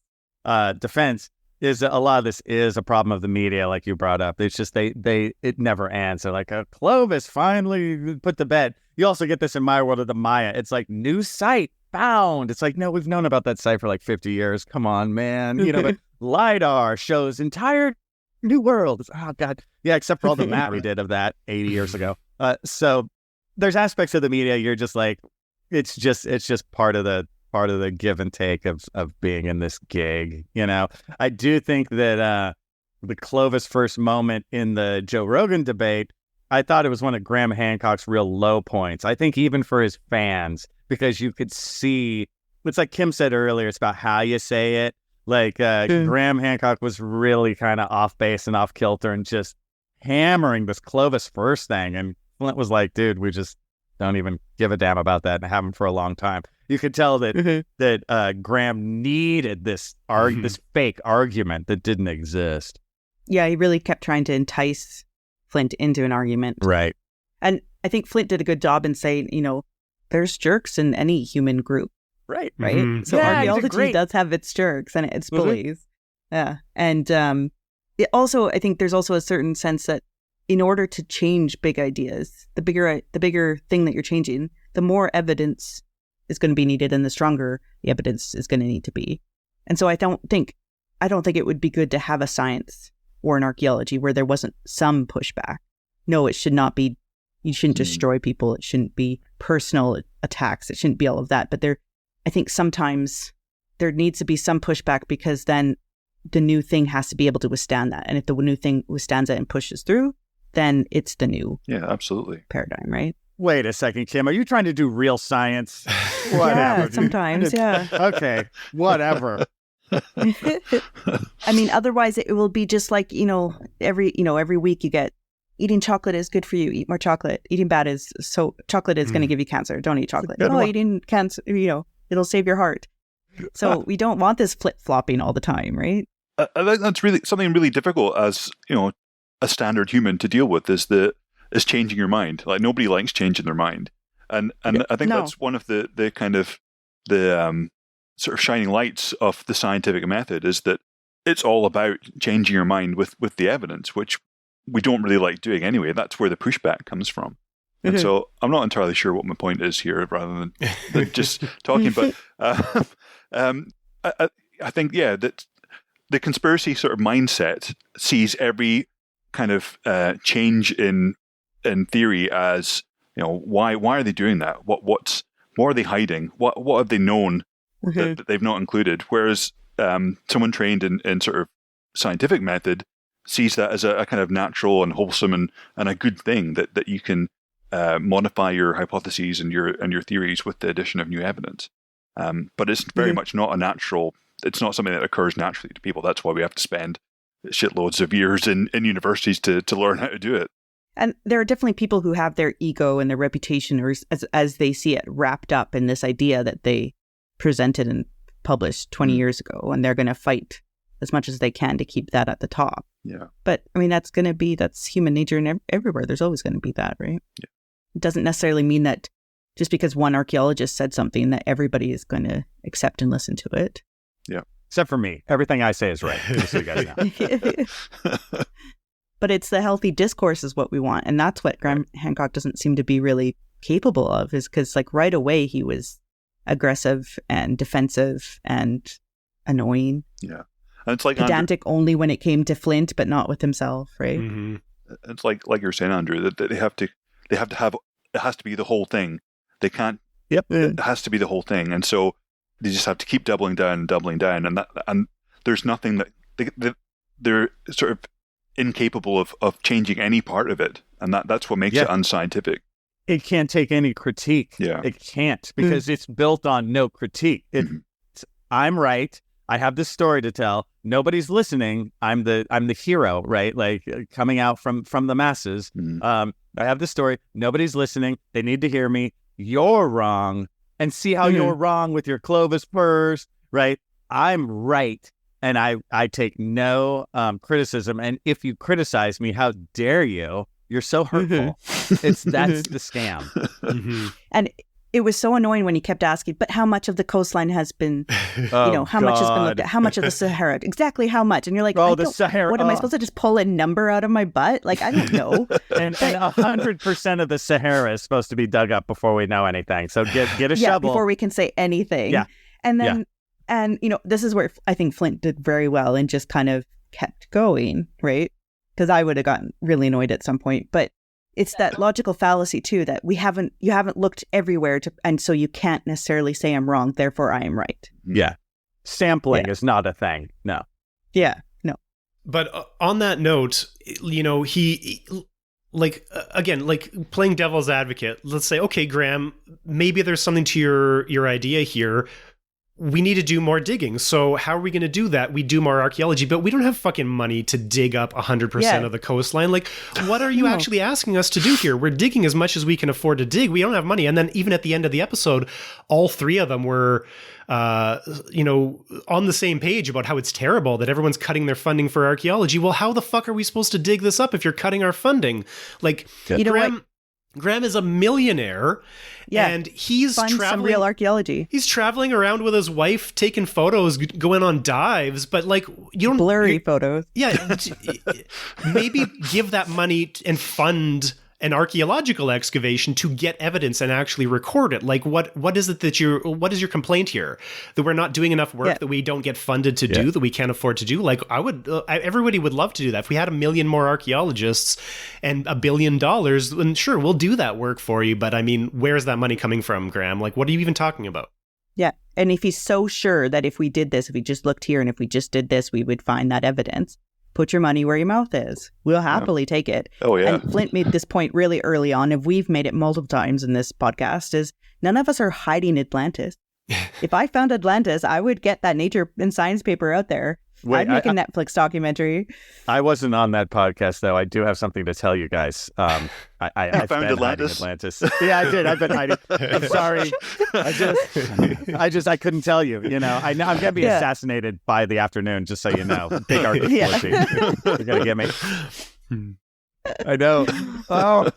defense is that a lot of this is a problem of the media, like you brought up. It's just it never ends. They're like, Clovis finally put to bed. You also get this in my world of the Maya. It's like, new site found. It's like, no, we've known about that site for like 50 years. Come on, man. But LiDAR shows entire new world. Oh, God. Yeah, except for all the math we did of that 80 years ago. So there's aspects of the media you're just like, it's just part of the give and take of being in this gig. I do think that the Clovis first moment in the Joe Rogan debate, I thought it was one of Graham Hancock's real low points. I think even for his fans, because you could see, it's like Kim said earlier, it's about how you say it. Like Graham Hancock was really kind of off base and off kilter and just hammering this Clovis first thing. And Flint was like, dude, we just don't even give a damn about that and haven't for a long time. You could tell that Graham needed this this fake argument that didn't exist. Yeah, he really kept trying to entice Flint into an argument. Right. And I think Flint did a good job in saying, there's jerks in any human group. Right. Right. Mm-hmm. So archaeology does have its jerks and its bullies. Yeah. And it also, I think there's also a certain sense that in order to change big ideas, the bigger thing that you're changing, the more evidence is going to be needed and the stronger the evidence is going to need to be. And so I don't think it would be good to have a science or an archaeology where there wasn't some pushback. No, it should not be. You shouldn't destroy people. It shouldn't be personal attacks. It shouldn't be all of that. But I think sometimes there needs to be some pushback because then the new thing has to be able to withstand that. And if the new thing withstands it and pushes through, then it's the new paradigm, right? Wait a second, Kim. Are you trying to do real science? Whatever. Yeah, sometimes, yeah. Okay, whatever. I mean, otherwise it will be just like, every week you get eating chocolate is good for you. Eat more chocolate. Eating bad is chocolate is going to give you cancer. Don't eat chocolate. Eating cancer, it'll save your heart. So we don't want this flip-flopping all the time, right? I think that's really something really difficult as, a standard human to deal with is changing your mind. Like nobody likes changing their mind. And I think that's one of the kind of the sort of shining lights of the scientific method is that it's all about changing your mind with the evidence, which we don't really like doing anyway. That's where the pushback comes from. And so I'm not entirely sure what my point is here rather than just talking. But I think, that the conspiracy sort of mindset sees every kind of change in theory as, why are they doing that? What are they hiding? What have they known that they've not included? Whereas someone trained in sort of scientific method sees that as a kind of natural and wholesome and a good thing that you can modify your hypotheses and your theories with the addition of new evidence. But it's very much not a natural. It's not something that occurs naturally to people. That's why we have to spend shitloads of years in universities to learn how to do it. And there are definitely people who have their ego and their reputation, or as they see it, wrapped up in this idea that they presented and published 20 years ago, and they're going to fight as much as they can to keep that at the top. Yeah. But I mean, that's human nature, and everywhere there's always going to be that, right? Yeah. It doesn't necessarily mean that just because one archaeologist said something that everybody is going to accept and listen to it. Yeah. Except for me. Everything I say is right, just so you guys know. But it's the healthy discourse is what we want. And that's what Graham Hancock doesn't seem to be really capable of, is because right away he was aggressive and defensive and annoying. Yeah. And it's like pedantic only when it came to Flint, but not with himself, right? Mm-hmm. It's like you're saying, Andrew, that they have to have, it has to be the whole thing. They can't, it has to be the whole thing. And so they just have to keep doubling down. And there's nothing that they're sort of incapable of changing any part of it. And that's what makes it unscientific. It can't take any critique. Yeah. It can't, because it's built on no critique. I'm right. I have this story to tell. Nobody's listening. I'm the hero, right? Like coming out from the masses. I have this story. Nobody's listening. They need to hear me. You're wrong. And see how you're wrong with your Clovis first, right? I'm right. and I take no criticism. And if you criticize me, how dare you? You're so hurtful. That's the scam. Mm-hmm. And it was so annoying when he kept asking, but how much of the coastline has been, how much has been looked at? How much of the Sahara? Exactly how much? And you're like, the Sahara. What am I supposed to just pull a number out of my butt? Like, I don't know. and 100% of the Sahara is supposed to be dug up before we know anything. So get a shovel. Before we can say anything. Yeah. And then, and this is where I think Flint did very well and just kind of kept going, right? Because I would have gotten really annoyed at some point. But it's that logical fallacy too, that you haven't looked everywhere and so you can't necessarily say I'm wrong, therefore I am right. Yeah. Sampling is not a thing. No. Yeah. No. But on that note, he again, like playing devil's advocate, let's say, okay, Graham, maybe there's something to your idea here. We need to do more digging. So how are we going to do that? We do more archaeology, but we don't have fucking money to dig up 100% of the coastline. Like, what are you actually asking us to do here? We're digging as much as we can afford to dig. We don't have money. And then even at the end of the episode, all three of them were, on the same page about how it's terrible that everyone's cutting their funding for archaeology. Well, how the fuck are we supposed to dig this up if you're cutting our funding? Like, Graham is a millionaire, and he's traveling some real archaeology. He's traveling around with his wife, taking photos, going on dives, but like you don't blurry photos. Yeah, maybe give that money and fund an archaeological excavation to get evidence and actually record it. Like what is it that what is your complaint here? That we're not doing enough work, that we don't get funded to do, that we can't afford to do? Like everybody would love to do that. If we had 1 million more archaeologists and $1 billion, then sure, we'll do that work for you. But I mean, where's that money coming from, Graham? Like, what are you even talking about? Yeah. And if he's so sure that if we did this, if we just looked here and if we just did this, we would find that evidence. Put your money where your mouth is. We'll happily take it. Oh, yeah. And Flint made this point really early on, and we've made it multiple times in this podcast, is none of us are hiding Atlantis. If I found Atlantis, I would get that Nature and Science paper out there. I'd make a Netflix documentary. I wasn't on that podcast, though. I do have something to tell you guys. I found Atlantis. Yeah, I did. I've been hiding. I'm sorry. I couldn't tell you. I'm going to be assassinated by the afternoon, just so you know. Big archaeology. You're going to get me. I know. Oh.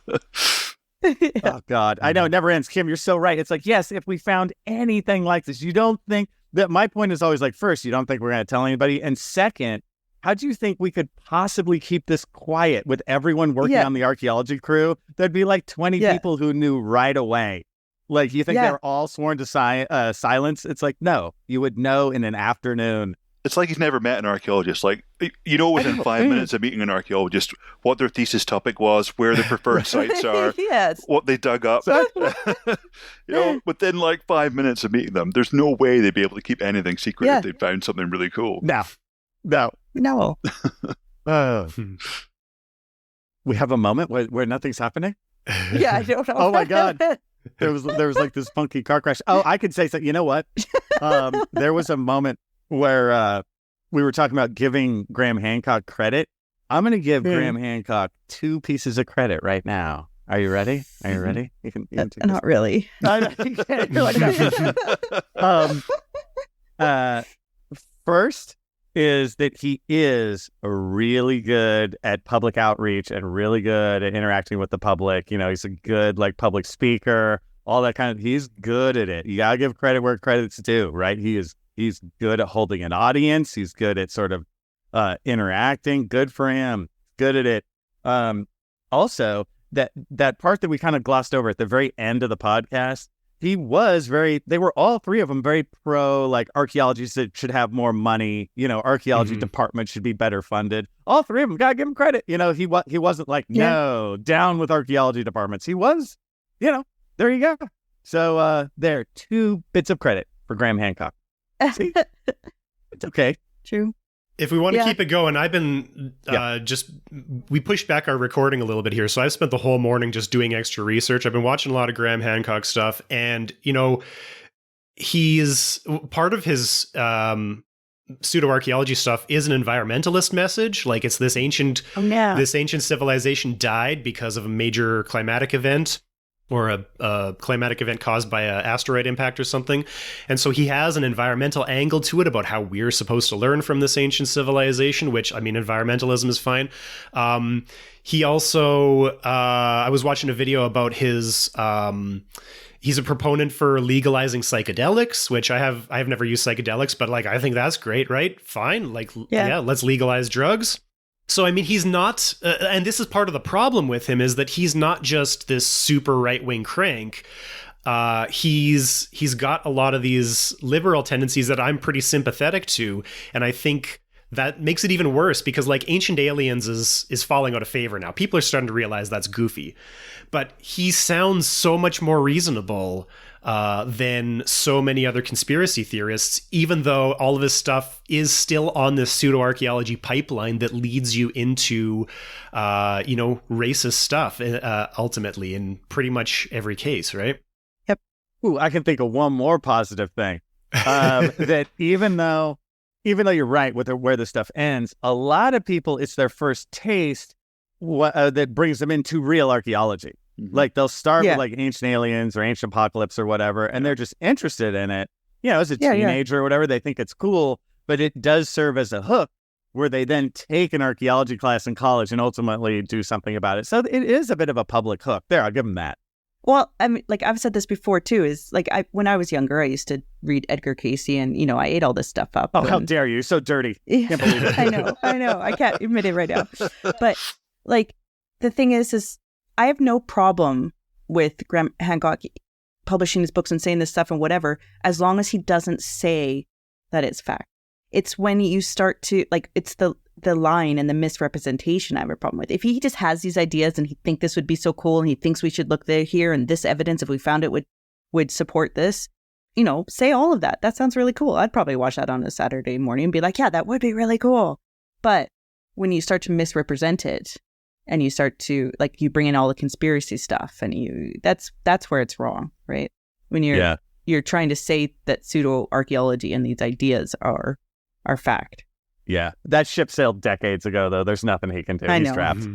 Oh, God. I know. It never ends. Kim, you're so right. It's like, yes, if we found anything like this, you don't think that my point is always like, first, you don't think we're going to tell anybody. And second, how do you think we could possibly keep this quiet with everyone working on the archaeology crew? There'd be like 20 people who knew right away. Like, you think they're all sworn to silence? It's like, no, you would know in an afternoon. It's like he's never met an archaeologist. Like, within 5 minutes of meeting an archaeologist, what their thesis topic was, where their preferred sites are, what they dug up. Within like 5 minutes of meeting them, there's no way they'd be able to keep anything secret if they'd found something really cool. No. Oh. We have a moment where nothing's happening? Yeah, I don't know. Oh, my God. There was like this funky car crash. Oh, I could say something. You know what? There was a moment where we were talking about giving Graham Hancock credit. I'm going to give Graham Hancock 2 pieces of credit right now. Are you ready? Are you ready? You can not really. I know, you can't. You're like, no. First is that he is really good at public outreach and really good at interacting with the public. He's a good public speaker, all that kind of. He's good at it. You gotta give credit where credit's due, right? He's good at holding an audience. He's good at sort of interacting. Good for him. Good at it. Also, that part that we kind of glossed over at the very end of the podcast, they were all three of them very pro, archaeologists that should have more money. Archaeology department should be better funded. All three of them, gotta give him credit. He wasn't like, no, down with archaeology departments. He was, there you go. So there, 2 bits of credit for Graham Hancock. See? It's okay. True. If we want to keep it going, I've been we pushed back our recording a little bit here. So I've spent the whole morning just doing extra research. I've been watching a lot of Graham Hancock stuff. And, he's part of his pseudo-archaeology stuff is an environmentalist message. Like it's this ancient civilization died because of a major climatic event. or a climatic event caused by an asteroid impact or something. And so he has an environmental angle to it about how we're supposed to learn from this ancient civilization, which, I mean, environmentalism is fine. He also, I was watching a video about his, he's a proponent for legalizing psychedelics, which I have never used psychedelics, but like, I think that's great, right? Fine. Like, yeah, let's legalize drugs. So, I mean, he's not, and this is part of the problem with him, is that he's not just this super right-wing crank. He's got a lot of these liberal tendencies that I'm pretty sympathetic to, and I think that makes it even worse because, like, Ancient Aliens is falling out of favor now. People are starting to realize that's goofy, but he sounds so much more reasonable than so many other conspiracy theorists, even though all of his stuff is still on this pseudo-archaeology pipeline that leads you into, racist stuff, ultimately, in pretty much every case, right? Yep. Ooh, I can think of one more positive thing. That even though you're right with where this stuff ends, a lot of people, it's their first taste that brings them into real archaeology. Like they'll start with like Ancient Aliens or Ancient Apocalypse or whatever, and they're just interested in it. You know, as a teenager or whatever, they think it's cool, but it does serve as a hook where they then take an archaeology class in college and ultimately do something about it. So it is a bit of a public hook. There, I'll give them that. Well, I mean, like I've said this before too, is like when I was younger, I used to read Edgar Cayce and, I ate all this stuff up. Oh, how dare you? So dirty. Can't believe it. I know. I can't admit it right now. But like the thing is I have no problem with Graham Hancock publishing his books and saying this stuff and whatever, as long as he doesn't say that it's fact. It's when you start to, like, it's the line and the misrepresentation I have a problem with. If he just has these ideas and he thinks this would be so cool and he thinks we should look there here and this evidence, if we found it, would support this, say all of that. That sounds really cool. I'd probably watch that on a Saturday morning and be like, yeah, that would be really cool. But when you start to misrepresent it, and you start to, like, you bring in all the conspiracy stuff, and that's where it's wrong, right? When you're trying to say that pseudo-archaeology and these ideas are fact. Yeah, that ship sailed decades ago, though. There's nothing he can do. He's trapped,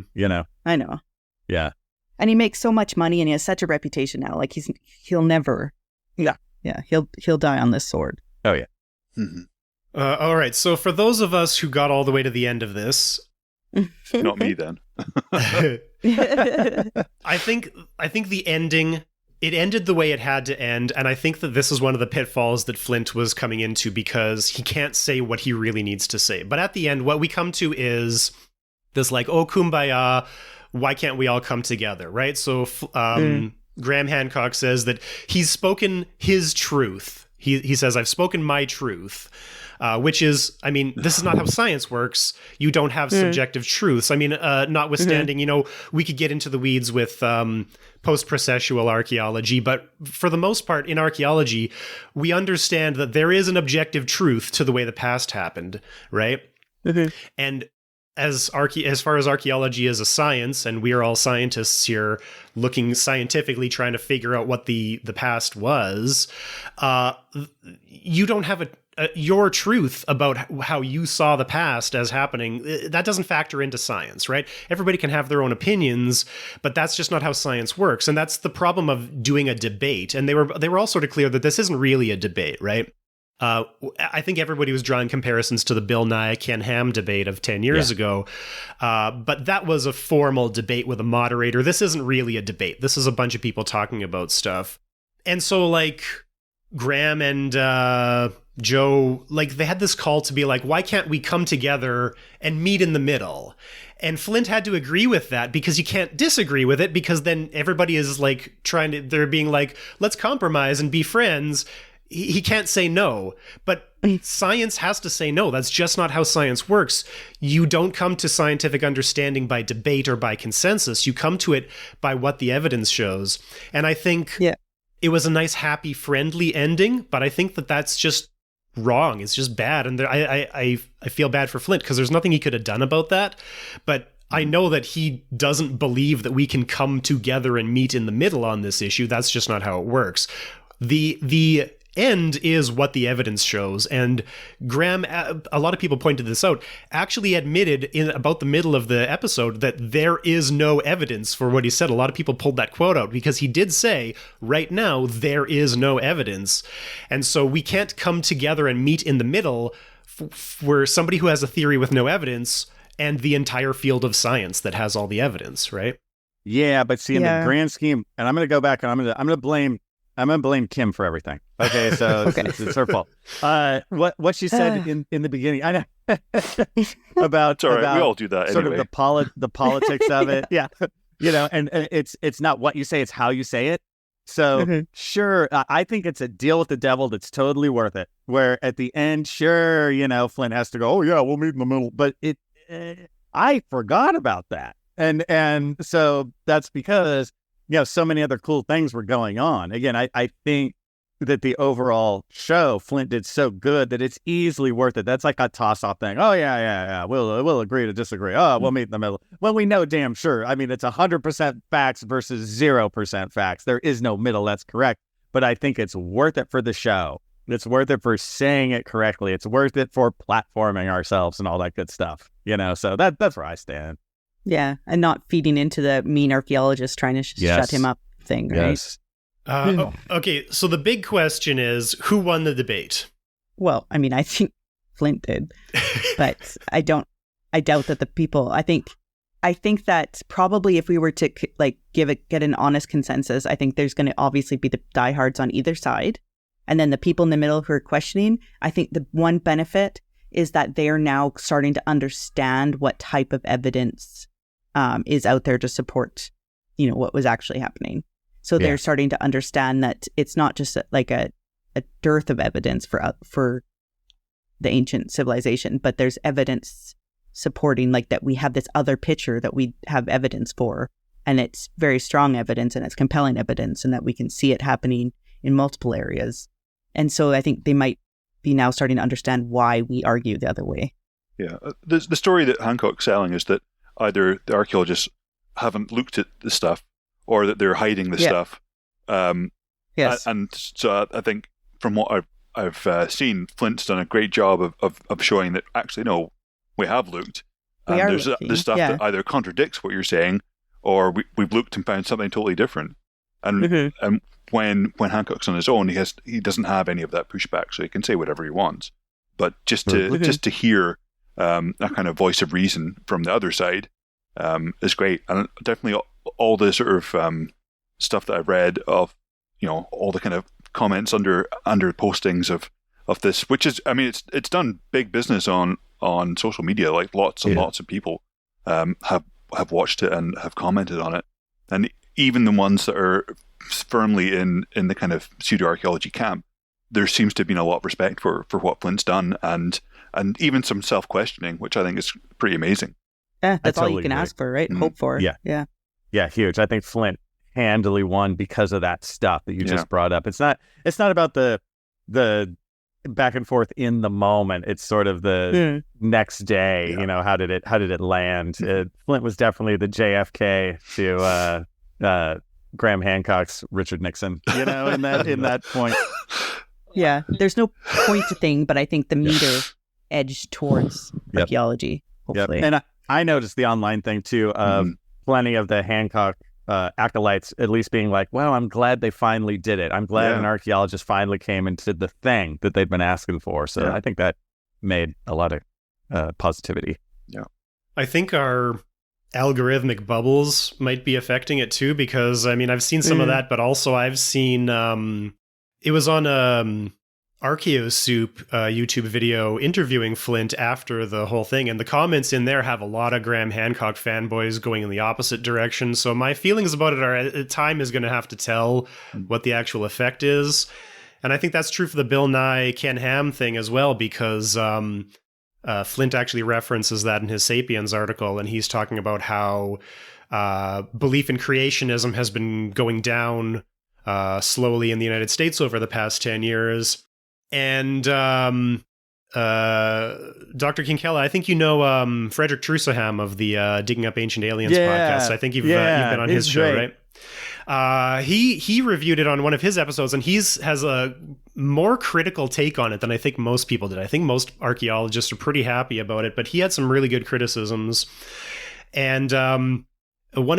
I know. Yeah. And he makes so much money, and he has such a reputation now. Like, he'll never... Yeah. Yeah, he'll die on this sword. Oh, yeah. All right, so for those of us who got all the way to the end of this... Not me, then. I think the ending, it ended the way it had to end, and I think that this is one of the pitfalls that Flint was coming into because he can't say what he really needs to say. But at the end, what we come to is this, like, oh, kumbaya, why can't we all come together, right? So Graham Hancock says that he's spoken his truth. He says, I've spoken my truth. Which is, I mean, this is not how science works. You don't have subjective truths. I mean, notwithstanding, we could get into the weeds with post-processual archaeology, but for the most part, in archaeology, we understand that there is an objective truth to the way the past happened, right? And as far as archaeology is a science, and we are all scientists here looking scientifically, trying to figure out what the past was, you don't have your truth about how you saw the past as happening. That doesn't factor into science, right? Everybody can have their own opinions, but that's just not how science works. And that's the problem of doing a debate. And they were all sort of clear that this isn't really a debate, right? I think everybody was drawing comparisons to the Bill Nye, Ken Ham debate of 10 years ago. But that was a formal debate with a moderator. This isn't really a debate. This is a bunch of people talking about stuff. And so, like, Graham and Joe, like, they had this call to be like, why can't we come together and meet in the middle? And Flint had to agree with that because you can't disagree with it, because then everybody is like they're being like, let's compromise and be friends. He can't say no, but science has to say no. That's just not how science works. You don't come to scientific understanding by debate or by consensus. You come to it by what the evidence shows. And I think it was a nice, happy, friendly ending, but I think that that's just wrong. It's just bad. And I feel bad for Flint because there's nothing he could have done about that. But I know that he doesn't believe that we can come together and meet in the middle on this issue. That's just not how it works. The end is what the evidence shows. And Graham, a lot of people pointed this out, actually admitted in about the middle of the episode that there is no evidence for what he said. A lot of people pulled that quote out because he did say, right now, there is no evidence. And so we can't come together and meet in the middle for somebody who has a theory with no evidence and the entire field of science that has all the evidence, right? Yeah, but see, in the grand scheme, and I'm going to go back and I'm going to blame Kim for everything. Okay, so it's her fault. What she said in the beginning, I know about, it's all right. about we all do that sort anyway. of the politics of it. Yeah, and it's not what you say, it's how you say it. So sure, I think it's a deal with the devil that's totally worth it. Where at the end, sure, Flint has to go, oh yeah, we'll meet in the middle. But I forgot about that. And so that's because, so many other cool things were going on. Again, I think that the overall show, Flint did so good that it's easily worth it. That's like a toss-off thing. Oh, yeah. We'll agree to disagree. Oh, we'll meet in the middle. Well, we know damn sure. I mean, it's 100% facts versus 0% facts. There is no middle. That's correct. But I think it's worth it for the show. It's worth it for saying it correctly. It's worth it for platforming ourselves and all that good stuff. So that's where I stand. Yeah, and not feeding into the mean archaeologist trying to shut him up thing, right? Yes. Okay, so the big question is, who won the debate? Well, I mean, I think Flint did, but I doubt that the people. I think that probably if we were to get an honest consensus, I think there's going to obviously be the diehards on either side, and then the people in the middle who are questioning. I think the one benefit is that they are now starting to understand what type of evidence is out there to support, what was actually happening. So they're starting to understand that it's not just a dearth of evidence for the ancient civilization, but there's evidence supporting that we have this other picture that we have evidence for, and it's very strong evidence and it's compelling evidence, and that we can see it happening in multiple areas. And so I think they might be now starting to understand why we argue the other way. Yeah, the story that Hancock's selling is that either the archaeologists haven't looked at the stuff or that they're hiding the stuff. Yes. And so I think from what I've seen, Flint's done a great job of showing that actually, no, we have looked. And there's stuff that either contradicts what you're saying or we've looked and found something totally different. And when Hancock's on his own, he doesn't have any of that pushback, so he can say whatever he wants. But just to hear a kind of voice of reason from the other side is great, and definitely all the sort of stuff that I've read of all the kind of comments under postings of this, which is, I mean, it's done big business on social media. Like lots and lots of people have watched it and have commented on it, and even the ones that are firmly in the kind of pseudo-archaeology camp, there seems to have been a lot of respect for what Flint's done, and even some self-questioning, which I think is pretty amazing. Yeah, that's all you can ask for, right? And hope for. Yeah, huge. I think Flint handily won because of that stuff that you just brought up. It's not about the back and forth in the moment. It's sort of the next day. How did it land? Flint was definitely the JFK to Graham Hancock's Richard Nixon, in that point. Yeah, there's no point to thing, but I think the meter edged towards archaeology, hopefully. And I noticed the online thing too of plenty of the Hancock acolytes at least being like, well, I'm glad they finally did it. I'm glad an archaeologist finally came and did the thing that they'd been asking for. So I think that made a lot of positivity. Yeah. I think our algorithmic bubbles might be affecting it too, because I mean, I've seen some of that, but also I've seen it was on ArchaeoSoup YouTube video interviewing Flint after the whole thing, and the comments in there have a lot of Graham Hancock fanboys going in the opposite direction. So my feelings about it are time is going to have to tell what the actual effect is. And I think that's true for the Bill Nye Ken Ham thing as well, because Flint actually references that in his Sapiens article, and he's talking about how belief in creationism has been going down slowly in the United States over the past 10 years. And Dr. Kinkella, I think Frederick Trussaham of the Digging Up Ancient Aliens podcast. I think you've been on his show, great. right? He reviewed it on one of his episodes, and has a more critical take on it than I think most people did. I think most archaeologists are pretty happy about it, but he had some really good criticisms. And one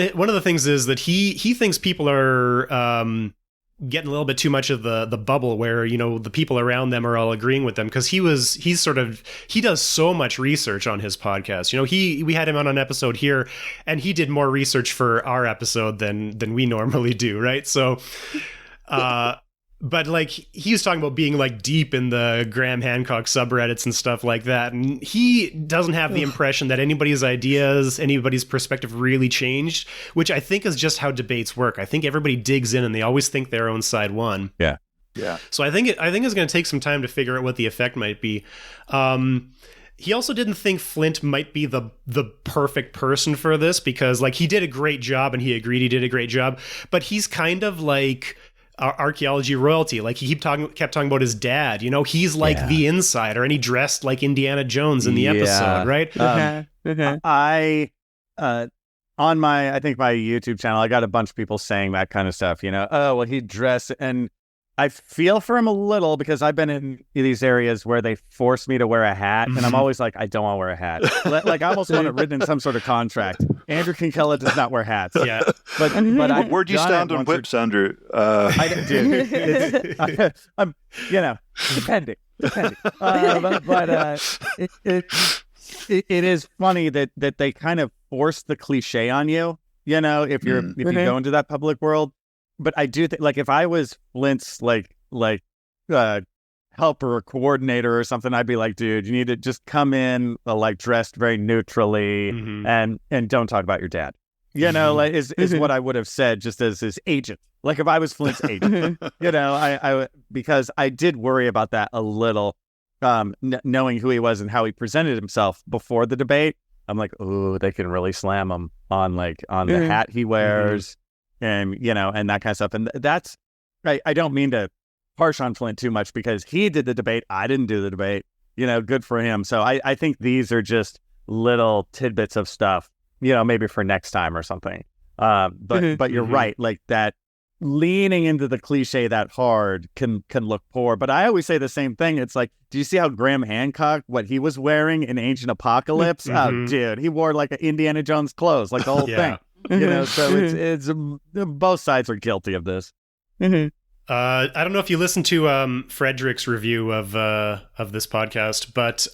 of the things is that he thinks people are getting a little bit too much of the bubble where, you know, the people around them are all agreeing with them, because he does so much research on his podcast. You know, we had him on an episode here, and he did more research for our episode than we normally do, right? So but like, he was talking about being like deep in the Graham Hancock subreddits and stuff like that, and he doesn't have the impression that anybody's ideas, anybody's perspective really changed, which I think is just how debates work. I think everybody digs in and they always think their own side won. Yeah. So I think it's going to take some time to figure out what the effect might be. He also didn't think Flint might be the perfect person for this, because like, he did a great job, and he agreed he did a great job, but he's kind of like archaeology royalty. Like, he kept talking about his dad. You know, he's like the insider, and he dressed like Indiana Jones in the episode, right? I on my YouTube channel, I got a bunch of people saying that kind of stuff. You know, oh well, he dressed, and I feel for him a little, because I've been in these areas where they force me to wear a hat, and I'm always like, I don't want to wear a hat. Like, I almost want it written in some sort of contract. Andrew Kinkella does not wear hats. Yeah, but where do you stand on whips, Andrew? I'm, you know, depending. It is funny that they kind of force the cliche on you. You know, if you go into that public world. But I do think, like, if I was Flint's like helper or coordinator or something, I'd be like, dude, you need to just come in like dressed very neutrally, and don't talk about your dad. You know, like is what I would have said, just as his agent. Like, if I was Flint's agent, you know, I because I did worry about that a little, knowing who he was and how he presented himself before the debate. I'm like, oh, they can really slam him on the hat he wears. And, you know, and that kind of stuff. And that's, I don't mean to harsh on Flint too much, because he did the debate. I didn't do the debate, you know, good for him. So I think these are just little tidbits of stuff, you know, maybe for next time or something. But you're right. Like, that leaning into the cliche that hard can look poor. But I always say the same thing. It's like, do you see how Graham Hancock, what he was wearing in Ancient Apocalypse? Oh, dude, he wore like an Indiana Jones clothes, like the whole thing. You know, so it's both sides are guilty of this. I don't know if you listened to Frederick's review of this podcast, but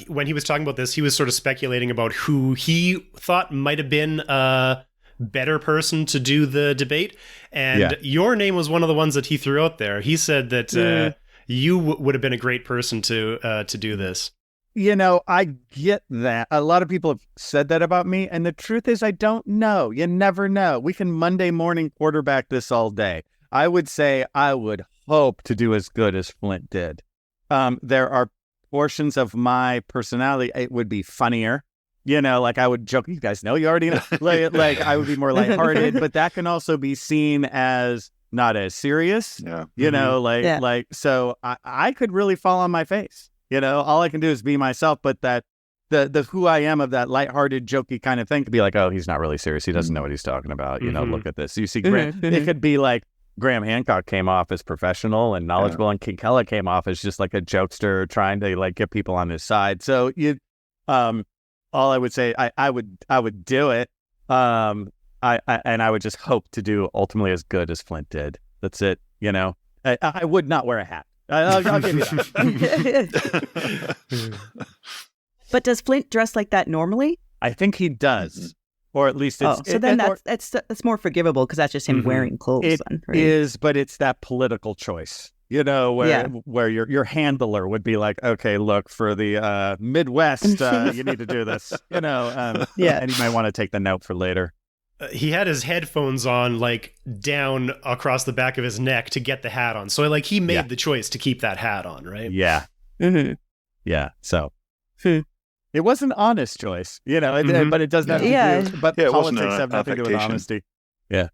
when he was talking about this, he was sort of speculating about who he thought might have been a better person to do the debate, and your name was one of the ones that he threw out there. He said that you would have been a great person to do this. You know, I get that. A lot of people have said that about me, and the truth is, I don't know. You never know. We can Monday morning quarterback this all day. I would say I would hope to do as good as Flint did. There are portions of my personality, it would be funnier. You know, like, I would joke, you guys know, you already know. Like I would be more lighthearted, but that can also be seen as not as serious. Yeah. You know, like, so I could really fall on my face. You know, all I can do is be myself, but that the who I am of that lighthearted, jokey kind of thing could be like, oh, he's not really serious. He doesn't know what he's talking about. You know, look at this. You see, it could be like Graham Hancock came off as professional and knowledgeable, and Kinkella came off as just like a jokester trying to like get people on his side. So all I would say, I would do it. I would just hope to do ultimately as good as Flint did. That's it. You know, I would not wear a hat. I'll give you that. But does Flint dress like that normally? I think he does, or at least it's. So then that's more forgivable, because that's just him wearing clothes. It then, right? is, but it's that political choice, you know, where your handler would be like, okay, look, for the Midwest, you need to do this, you know, and you might want to take the note for later. He had his headphones on, like, down across the back of his neck to get the hat on. So, like, he made the choice to keep that hat on, right? Yeah. Yeah. So it was an honest choice, you know, but it does not. But politics have nothing to do with honesty. Yeah.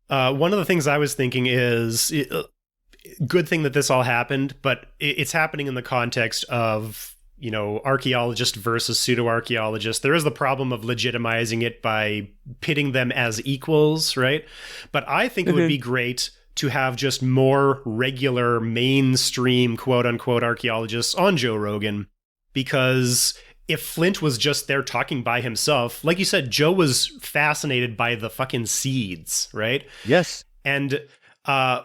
One of the things I was thinking is, good thing that this all happened, but it's happening in the context of archaeologist versus pseudo-archaeologist. There is the problem of legitimizing it by pitting them as equals, right? But I think it would be great to have just more regular mainstream quote-unquote archaeologists on Joe Rogan, because if Flint was just there talking by himself, like you said, Joe was fascinated by the fucking seeds, right? Yes. And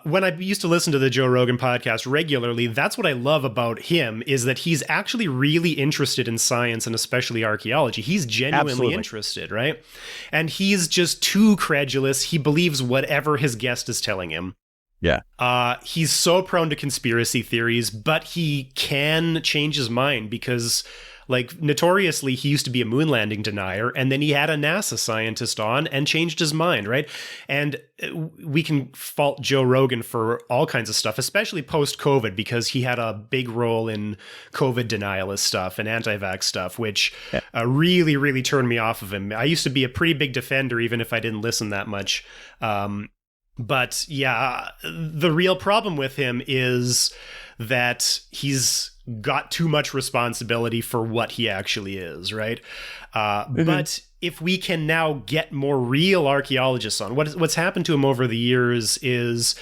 when I used to listen to the Joe Rogan podcast regularly, that's what I love about him, is that he's actually really interested in science and especially archaeology. He's genuinely interested, right? And he's just too credulous. He believes whatever his guest is telling him. Yeah. He's so prone to conspiracy theories, but he can change his mind because, like, notoriously, he used to be a moon landing denier, and then he had a NASA scientist on and changed his mind, right? And we can fault Joe Rogan for all kinds of stuff, especially post-COVID, because he had a big role in COVID denialist stuff and anti-vax stuff, which really, really turned me off of him. I used to be a pretty big defender, even if I didn't listen that much. But yeah, the real problem with him is that he's got too much responsibility for what he actually is, right? But if we can now get more real archaeologists on, what's happened to him over the years is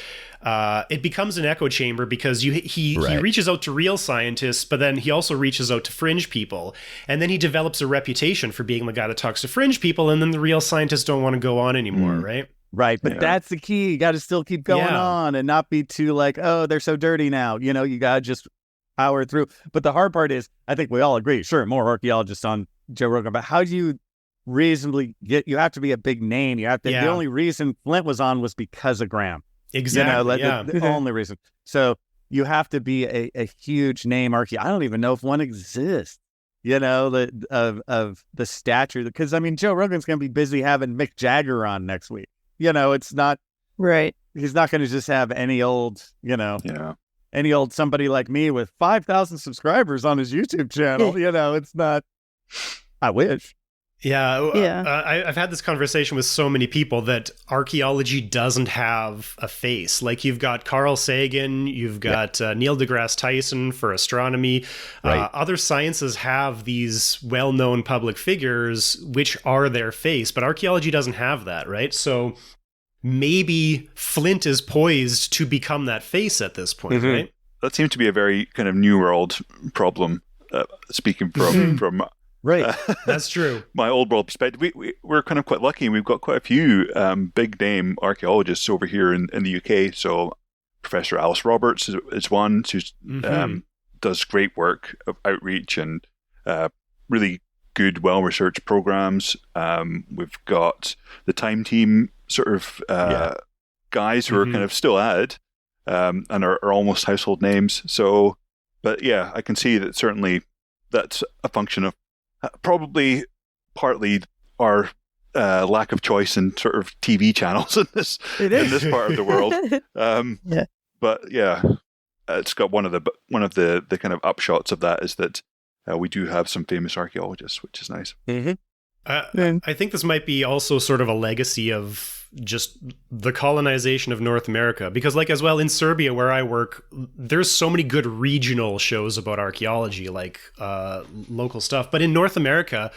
it becomes an echo chamber, because he reaches out to real scientists, but then he also reaches out to fringe people, and then he develops a reputation for being the guy that talks to fringe people, and then the real scientists don't want to go on anymore, right? Right, but that's the key. You got to still keep going on and not be too like, oh, they're so dirty now. You got to just power through. But the hard part is, I think we all agree, sure, more archaeologists on Joe Rogan, but how do you reasonably you have to be a big name. You have to, the only reason Flint was on was because of Graham. Exactly. The only reason. So you have to be a huge name archaeologist. I don't even know if one exists, of the stature, because I mean, Joe Rogan's going to be busy having Mick Jagger on next week. It's not right. He's not going to just have any old, any old somebody like me with 5,000 subscribers on his YouTube channel. It's not. I wish. I've had this conversation with so many people that archaeology doesn't have a face. Like, you've got Carl Sagan, you've got Neil deGrasse Tyson for astronomy. Right. Other sciences have these well-known public figures which are their face, but archaeology doesn't have that, right? So maybe Flint is poised to become that face at this point, right? That seems to be a very kind of new world problem, speaking from right. That's true. My old world perspective. We're kind of quite lucky. We've got quite a few big name archaeologists over here in the UK. So Professor Alice Roberts is one who does great work of outreach and really good, well-researched programs. We've got the Time Team sort of guys who are kind of still at it and are almost household names. So, but yeah, I can see that certainly that's a function of probably partly our lack of choice in sort of TV channels in this part of the world. But yeah, it's got one of the kind of upshots of that is that we do have some famous archaeologists, which is nice. I think this might be also sort of a legacy of just the colonization of North America, because like as well in Serbia where I work, there's so many good regional shows about archaeology, like local stuff. But in North America,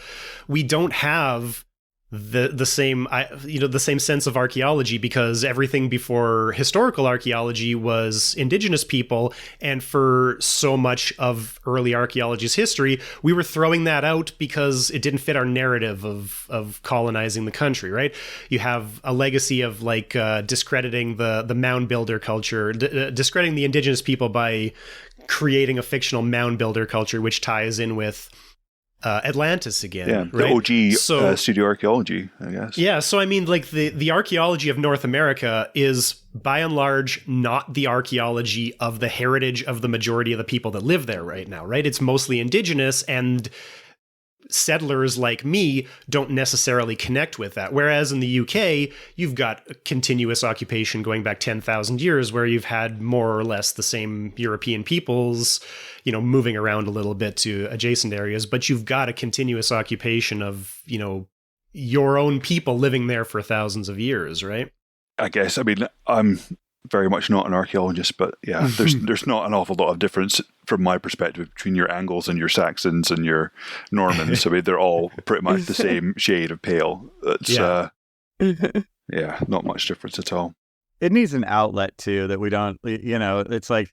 we don't have the same the same sense of archaeology, because everything before historical archaeology was indigenous people, and for so much of early archaeology's history we were throwing that out because it didn't fit our narrative of colonizing the country, right? You have a legacy of like discrediting the mound builder culture, discrediting the indigenous people by creating a fictional mound builder culture which ties in with Atlantis again, right? The OG so, pseudo-archaeology, I guess. Yeah, so I mean, like the archaeology of North America is by and large not the archaeology of the heritage of the majority of the people that live there right now, right? It's mostly indigenous, and settlers like me don't necessarily connect with that. Whereas in the UK, you've got a continuous occupation going back 10,000 years where you've had more or less the same European peoples, moving around a little bit to adjacent areas, but you've got a continuous occupation of, your own people living there for thousands of years, right? I guess. I mean, I'm very much not an archaeologist, but yeah, there's not an awful lot of difference from my perspective between your Angles and your Saxons and your Normans. I mean, they're all pretty much the same shade of pale. It's not much difference at all. It needs an outlet too that we don't, it's like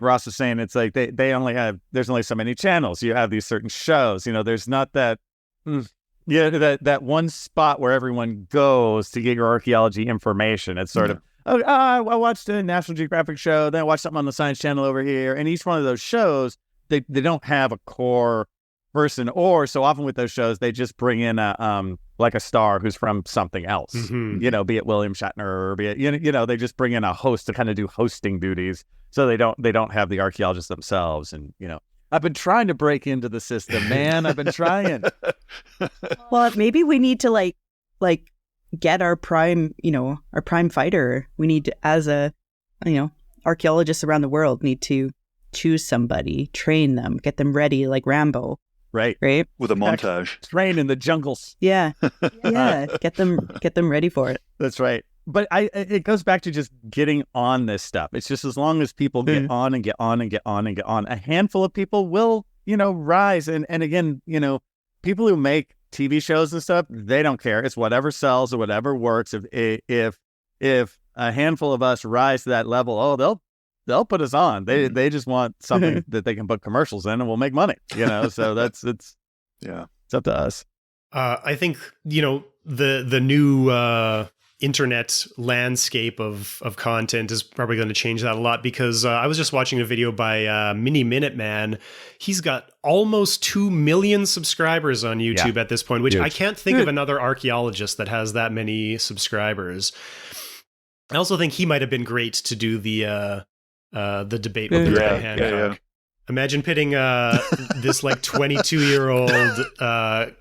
Ross was saying, it's like there's only so many channels. You have these certain shows, there's not that, that one spot where everyone goes to get your archaeology information. It's sort of, I watched a National Geographic show, then I watched something on the Science Channel over here. And each one of those shows, they don't have a core person, or so often with those shows, they just bring in a star who's from something else, be it William Shatner or be it, they just bring in a host to kind of do hosting duties. So they don't have the archaeologists themselves. And, I've been trying to break into the system, man. I've been trying. Well, maybe we need to like get our prime fighter. We need to, as archaeologists around the world, need to choose somebody, train them, get them ready like Rambo. Right. With a montage. Train in the jungles. Yeah. Get them ready for it. That's right. But it goes back to just getting on this stuff. It's just as long as people get on and get on and get on and get on, a handful of people will, rise. And again, people who make TV shows and stuff, they don't care. It's whatever sells or whatever works. If a handful of us rise to that level, they'll put us on. They just want something that they can put commercials in and we'll make money. So it's up to us. I think, the new internet landscape of content is probably going to change that a lot, because I was just watching a video by Mini Minuteman. He's got almost 2 million subscribers on YouTube at this point, which I can't think of another archaeologist that has that many subscribers. I also think he might have been great to do the debate with Graham Hancock. Yeah. Imagine pitting this 22-year-old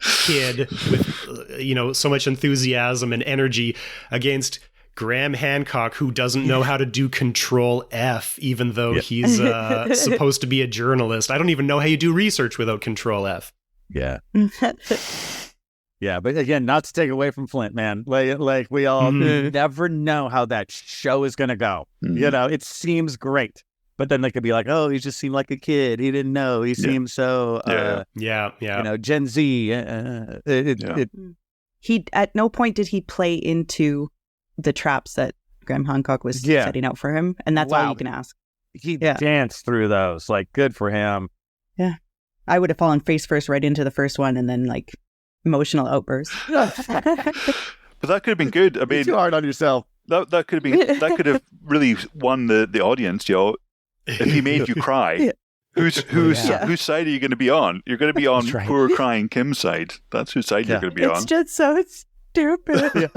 kid with so much enthusiasm and energy against Graham Hancock, who doesn't know how to do Control F, even though he's supposed to be a journalist. I don't even know how you do research without Control F. Yeah. Yeah, but again, not to take away from Flint, man. Like we all never know how that show is going to go. It seems great. But then they could be like, oh, he just seemed like a kid. He didn't know. He seemed so, Gen Z. He at no point did he play into the traps that Graham Hancock was setting out for him. And that's all you can ask. He danced through those. Good for him. Yeah. I would have fallen face first right into the first one and then emotional outburst. But that could have been good. I mean, too hard on yourself. That could have really won the audience, if he made you cry. Whose side are you going to be on? You're going to be on poor crying Kim's side. That's whose side you're going to be on. It's just so stupid.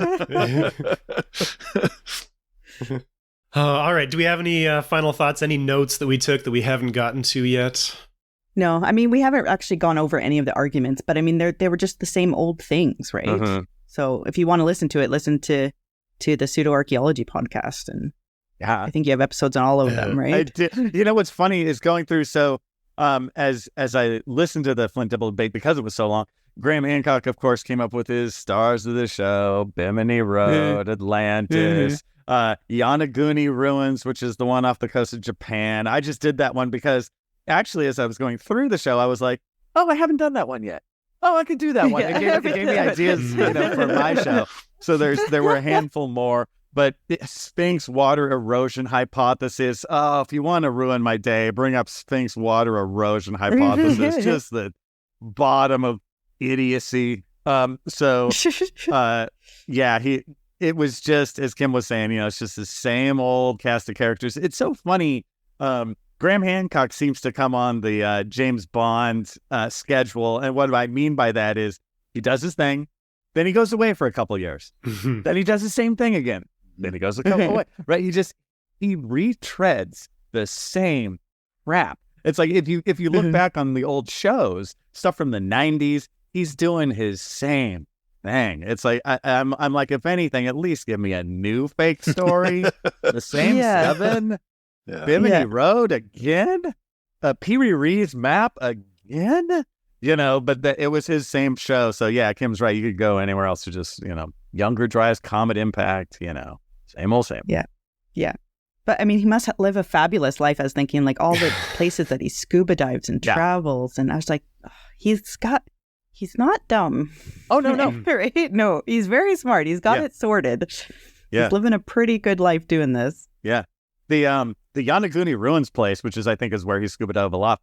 All right. Do we have any final thoughts, any notes that we took that we haven't gotten to yet? No, I mean, we haven't actually gone over any of the arguments, but I mean, they were just the same old things, right? So if you want to listen to it, listen to the Pseudo-archaeology podcast, and I think you have episodes on all of them, right? I did. What's funny is going through. So as I listened to the Flint Dibble debate, because it was so long, Graham Hancock, of course, came up with his stars of the show: Bimini Road, Atlantis, Yonaguni Ruins, which is the one off the coast of Japan. I just did that one because actually, as I was going through the show, I was like, oh, I haven't done that one yet. Oh, I could do that one. It gave me ideas, for my show. So there were a handful more. But the Sphinx water erosion hypothesis. Oh, if you want to ruin my day, bring up Sphinx water erosion hypothesis. Just the bottom of idiocy. It was just, as Kim was saying, it's just the same old cast of characters. It's so funny. Graham Hancock seems to come on the James Bond schedule. And what I mean by that is he does his thing, then he goes away for a couple years. Then he does the same thing again. Then he goes a couple away. Right? He retreads the same crap. It's like if you look back on the old shows, stuff from the 90s, he's doing his same thing. It's like I'm like, if anything, at least give me a new fake story. The same seven. Bimini Road again? Pee Wee Reed's map again? But it was his same show. So yeah, Kim's right. You could go anywhere else to just, Younger Dryas, Comet Impact, Same old same. Yeah. Yeah. But I mean, he must live a fabulous life. I was thinking like all the places that he scuba dives and travels. And I was like, oh, he's not dumb. Oh, no. Right? No, he's very smart. He's got it sorted. Yeah. He's living a pretty good life doing this. Yeah. The Yonaguni Ruins place, which I think is where he scuba dove a lot.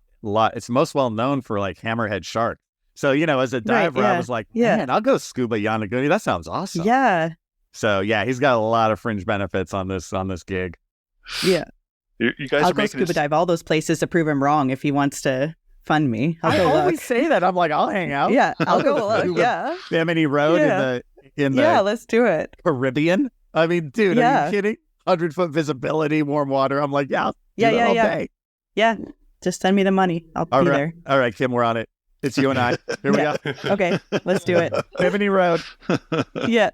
It's most well known for like hammerhead shark. So, as a diver, I was like, man, I'll go scuba Yonaguni. That sounds awesome. Yeah. So yeah, he's got a lot of fringe benefits on this gig. Yeah. You guys I'll are go making scuba dive all those places to prove him wrong if he wants to fund me. I always say that. I'm like, I'll hang out. Yeah, I'll go look. Yeah. Bimini Road in the let's do it. Caribbean. I mean, dude, are you kidding? 100-foot visibility, warm water. I'm like, all day. Yeah. Just send me the money. I'll be there. All right, Kim, we're on it. It's you and I. Here we go. Okay, let's do it. Bimini Road. Yeah.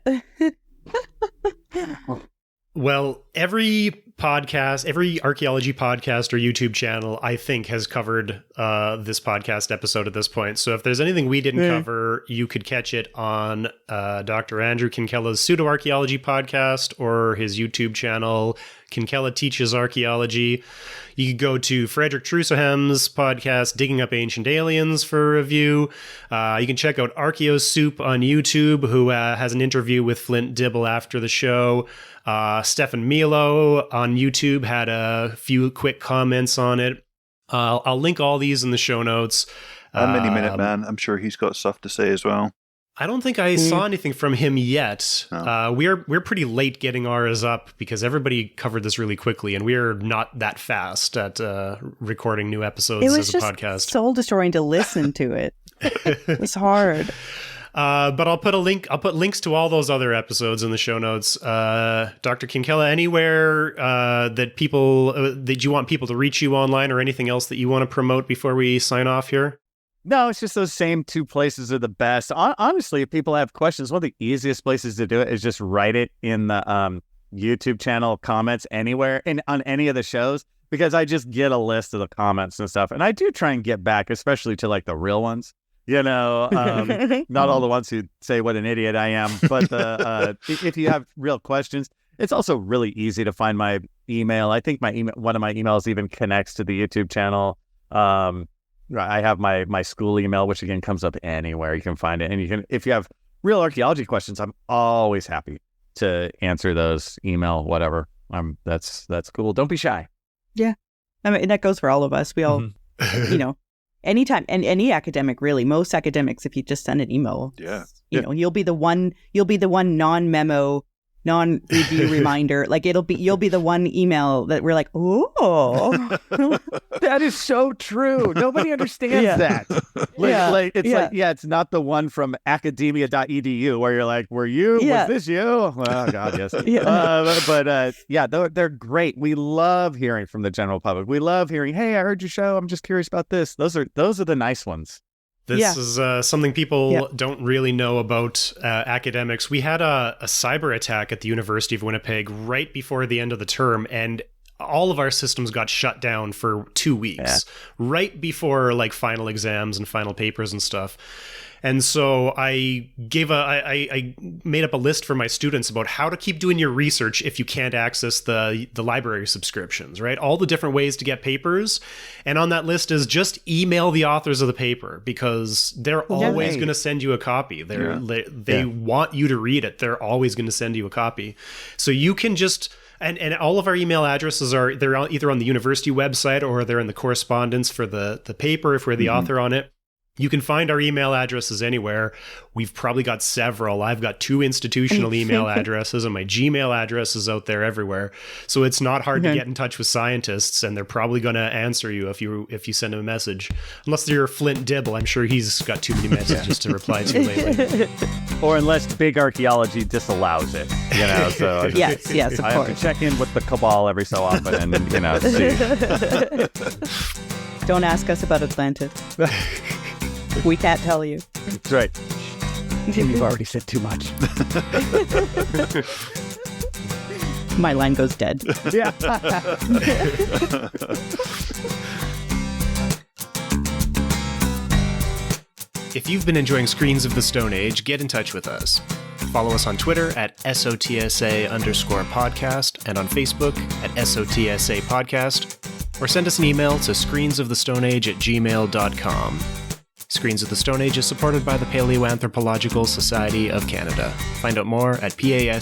Well, every archaeology podcast or YouTube channel, I think, has covered this podcast episode at this point. So if there's anything we didn't cover, you could catch it on Dr. Andrew Kinkella's Pseudo-archaeology podcast or his YouTube channel, Kinkella Teaches Archaeology. You could go to Frederick Trusoham's podcast, Digging Up Ancient Aliens, for a review. You can check out Archaeo Soup on YouTube, who has an interview with Flint Dibble after the show. Stefan Milo on YouTube had a few quick comments on it. I'll link all these in the show notes. Mini Minute Man, I'm sure he's got stuff to say as well. I don't think I saw anything from him yet. No. We're pretty late getting ours up because everybody covered this really quickly, and we're not that fast at recording new episodes as a podcast. It was just soul destroying to listen to it. It was hard. But I'll put links to all those other episodes in the show notes. Dr. Kinkella, anywhere that you want people to reach you online, or anything else that you want to promote before we sign off here? No, it's just those same two places are the best. Honestly, if people have questions, one of the easiest places to do it is just write it in the YouTube channel comments anywhere and on any of the shows, because I just get a list of the comments and stuff. And I do try and get back, especially to like the real ones. Not all the ones who say what an idiot I am, but if you have real questions, it's also really easy to find my email. I think one of my emails even connects to the YouTube channel. I have my school email, which again comes up anywhere. You can find it, and if you have real archaeology questions, I'm always happy to answer those. Email, whatever. That's cool. Don't be shy. Yeah, I mean that goes for all of us. We all, anytime, and any academic, really, most academics, if you just send an email, you'll be the one non-memo, non-review reminder. Like you'll be the one email that we're like, oh, that is so true. Nobody understands that. It's not the one from academia.edu where you're like, was this you? Oh God, yes. They're great. We love hearing from the general public. We love hearing, hey, I heard your show. I'm just curious about this. Those are the nice ones. This is something people don't really know about academics. We had a cyber attack at the University of Winnipeg right before the end of the term, and all of our systems got shut down for 2 weeks, right before like final exams and final papers and stuff. And so I made up a list for my students about how to keep doing your research if you can't access the library subscriptions, right? All the different ways to get papers. And on that list is just email the authors of the paper, because they're always going to send you a copy. They want you to read it. They're always going to send you a copy. So you can just... And all of our email addresses they're either on the university website or they're in the correspondence for the paper if we're the author on it. You can find our email addresses anywhere. We've probably got several. I've got 2 institutional email addresses, and my Gmail address is out there everywhere. So it's not hard to get in touch with scientists, and they're probably going to answer you if you send them a message. Unless you're Flint Dibble, I'm sure he's got too many messages to reply to lately. Or unless big archaeology disallows it, So yes, of course. I have to check in with the cabal every so often, and see. Don't ask us about Atlantis. We can't tell you. That's right. Tim, you've already said too much. My line goes dead. Yeah. If you've been enjoying Screens of the Stone Age, get in touch with us. Follow us on Twitter at SOTSA_podcast and on Facebook at SOTSA podcast, or send us an email to screensofthestonage@gmail.com. Screens of the Stone Age is supported by the Paleoanthropological Society of Canada. Find out more at pasc-scpa.ca.